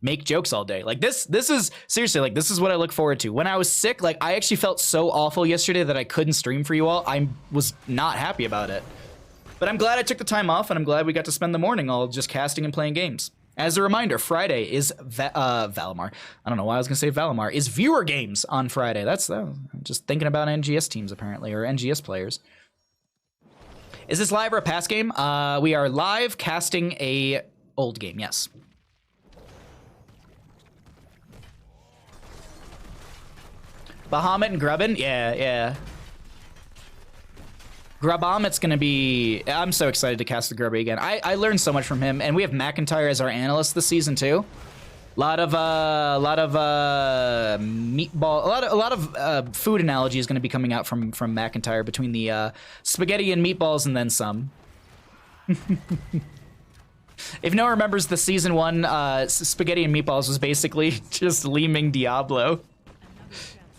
make jokes all day. Like this is seriously, like this is what I look forward to. When I was sick, like I actually felt so awful yesterday that I couldn't stream for you all. I was not happy about it. But I'm glad I took the time off, and I'm glad we got to spend the morning all just casting and playing games. As a reminder, Friday is Valimar. I don't know why I was going to say Valimar. Is viewer games on Friday. That's just thinking about NGS teams, apparently, or NGS players. Is this live or a past game? We are live casting a old game, yes. Bahamut and Grubbin? Yeah. Grubbamit's gonna be... I'm so excited to cast the Grubby again. I learned so much from him, and we have McIntyre as our analyst this season too. A lot of meatball, a lot of food analogy is gonna be coming out from McIntyre between the spaghetti and meatballs and then some. If no one remembers, the season 1 spaghetti and meatballs was basically just Lee-Ming Diablo.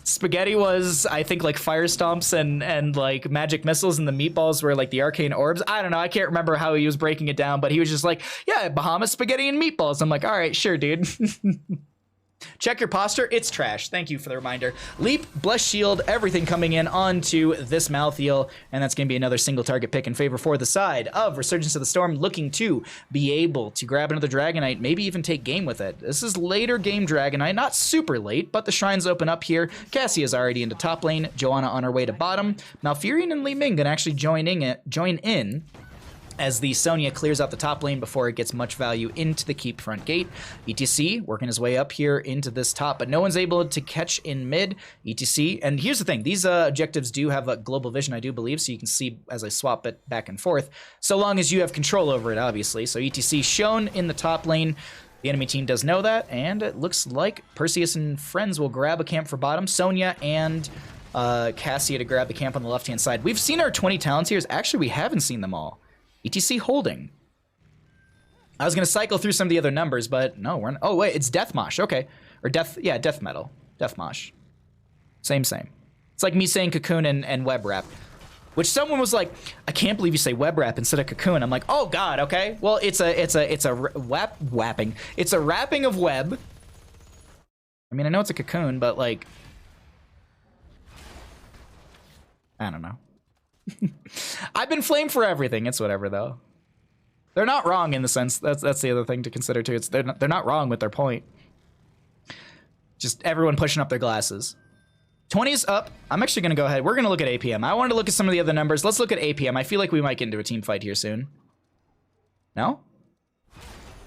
Spaghetti was, I think, like fire stomps and like magic missiles, and the meatballs were like the arcane orbs. I don't know. I can't remember how he was breaking it down, but he was just like, yeah, Bahamas, spaghetti, and meatballs. I'm like, all right, sure, dude. Check your posture. It's trash. Thank you for the reminder. Leap, Bless Shield, everything coming in onto this Malthael, and that's going to be another single target pick in favor for the side of Resurgence of the Storm, looking to be able to grab another Dragonite, maybe even take game with it. This is later game Dragonite, not super late, but the shrines open up here. Cassie is already into top lane, Joanna on her way to bottom. Malfurion and Lee-Ming gonna actually join in as the Sonya clears out the top lane before it gets much value into the keep front gate. ETC working his way up here into this top, but no one's able to catch in mid. ETC, and here's the thing, these objectives do have a global vision, I do believe, so you can see as I swap it back and forth, so long as you have control over it, obviously. So ETC shown in the top lane. The enemy team does know that, and it looks like Perseus and friends will grab a camp for bottom. Sonya and Cassia to grab the camp on the left-hand side. We've seen our 20 talents here. Actually, we haven't seen them all. ETC holding. I was going to cycle through some of the other numbers, but no, we're not. Oh, wait, it's Death Mosh. Okay. Or Death Metal. Death Mosh. Same. It's like me saying Cocoon and Web Wrap, which someone was like, I can't believe you say Web Wrap instead of Cocoon. I'm like, oh, God, okay. Well, it's a wrapping. It's a wrapping of web. I mean, I know it's a cocoon, but like, I don't know. I've been flamed for everything. It's whatever, though. They're not wrong in the sense. That's the other thing to consider too. They're not wrong with their point. Just everyone pushing up their glasses. 20's up. I'm actually gonna go ahead. We're gonna look at APM. I wanted to look at some of the other numbers. Let's look at APM. I feel like we might get into a team fight here soon. No?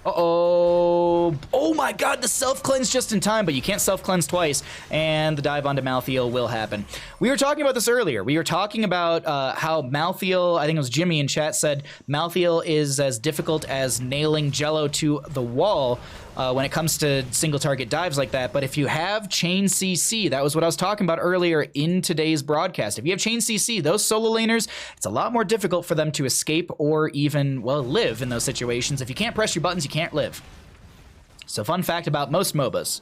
Uh-oh. Oh my God, the self-cleanse just in time, but you can't self-cleanse twice, and the dive onto Malthael will happen. We were talking about this earlier. We were talking about how Malthael, I think it was Jimmy in chat, said Malthael is as difficult as nailing Jello to the wall when it comes to single target dives like that. But if you have Chain CC, that was what I was talking about earlier in today's broadcast. If you have Chain CC, those solo laners, it's a lot more difficult for them to escape or even, well, live in those situations. If you can't press your buttons, you can't live. So fun fact about most MOBAs.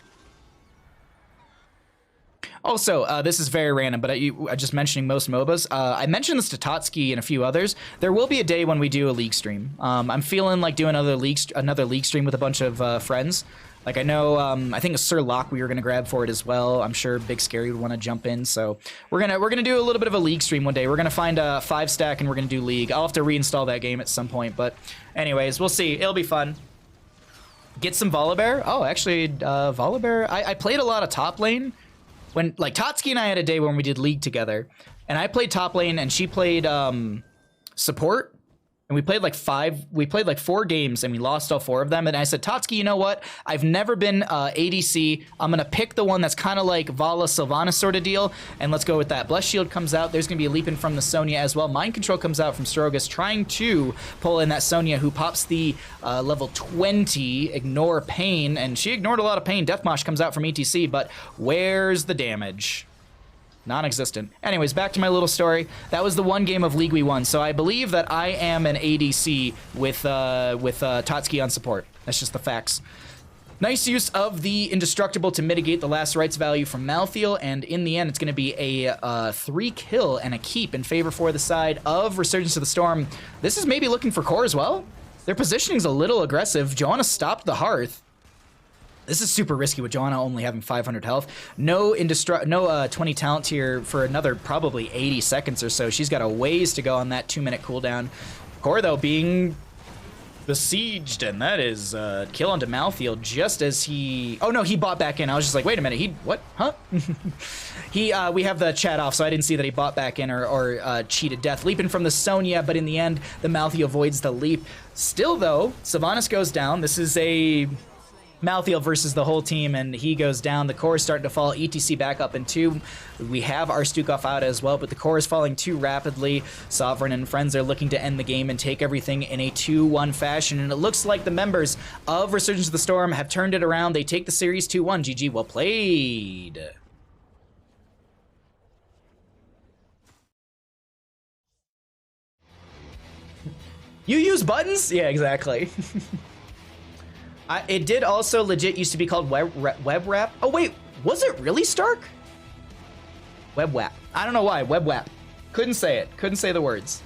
Also, this is very random, but just mentioning most MOBAs. I mentioned this to Totski and a few others. There will be a day when we do a league stream. I'm feeling like doing another league stream with a bunch of friends. Like I know, I think a sOaK we were gonna grab for it as well. I'm sure Big Scary would want to jump in. So we're gonna do a little bit of a league stream one day. We're gonna find a 5-stack and we're gonna do league. I'll have to reinstall that game at some point, but anyways, we'll see. It'll be fun. Get some Volibear. Oh, actually, Volibear. I played a lot of top lane. When, like, Totski and I had a day when we did League together, and I played top lane, and she played support, and we played like 4 games, and we lost all 4 of them, and I said, Totski, you know what? I've never been ADC. I'm going to pick the one that's kind of like Vala Sylvanas sort of deal, and let's go with that. Bless Shield comes out. There's going to be a leap in from the Sonya as well. Mind Control comes out from Strogus, trying to pull in that Sonya, who pops the level 20, Ignore Pain, and she ignored a lot of pain. Deathmosh comes out from ETC, but where's the damage? Non-existent. Anyways, back to my little story. That was the one game of League we won, so I believe that I am an ADC with Totski on support. That's just the facts. Nice use of the Indestructible to mitigate the last rights value from Malthael, and in the end, it's going to be a 3 kill and a keep in favor for the side of Resurgence of the Storm. This is maybe looking for core as well. Their positioning's a little aggressive. Joanna stopped the Hearth. This is super risky with Joanna only having 500 health. No 20 talent tier for another probably 80 seconds or so. She's got a ways to go on that 2-minute cooldown. Core, though, being besieged, and that is kill onto Malthael just as he... Oh, no, he bought back in. I was just like, wait a minute, he... What? Huh? We have the chat off, so I didn't see that he bought back in or cheated death. Leaping from the Sonya, but in the end, the Malthael avoids the leap. Still, though, Sylvanas goes down. This is a... Malthael versus the whole team, and he goes down. The core is starting to fall. ETC back up in 2. We have our Stukov out as well, but the core is falling too rapidly. Sovereign and friends are looking to end the game and take everything in a 2-1 fashion, and it looks like the members of Resurgence of the Storm have turned it around. They take the series 2-1. GG, well played. You use buttons? Yeah, exactly. It did also legit used to be called web wrap. Oh wait, was it really Stark? Web wrap. I don't know why. Web wrap. Couldn't say it. Couldn't say the words.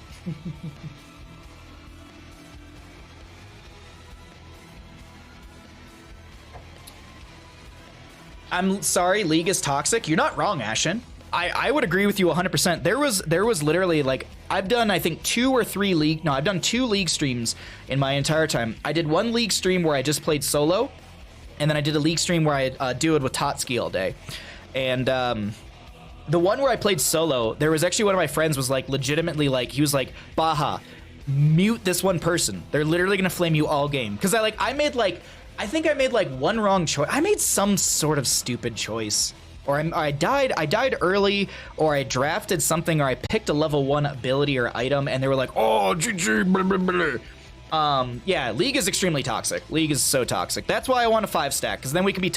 I'm sorry, League is toxic. You're not wrong, Ashen. I would agree with you 100%. There was literally like, I've done I think 2 or 3 league, no, I've done 2 league streams in my entire time. I did 1 league stream where I just played solo, and then I did a league stream where I duoed with Totski all day. And the one where I played solo, there was actually one of my friends was like legitimately like, he was like, Baja, mute this one person. They're literally gonna flame you all game. Cause I think I made like one wrong choice. I made some sort of stupid choice. Or I died early, or I drafted something, or I picked a level 1 ability or item, and they were like, oh, GG, blah, blah, blah. Yeah, League is extremely toxic. League is so toxic. That's why I want a 5 stack, because then we can be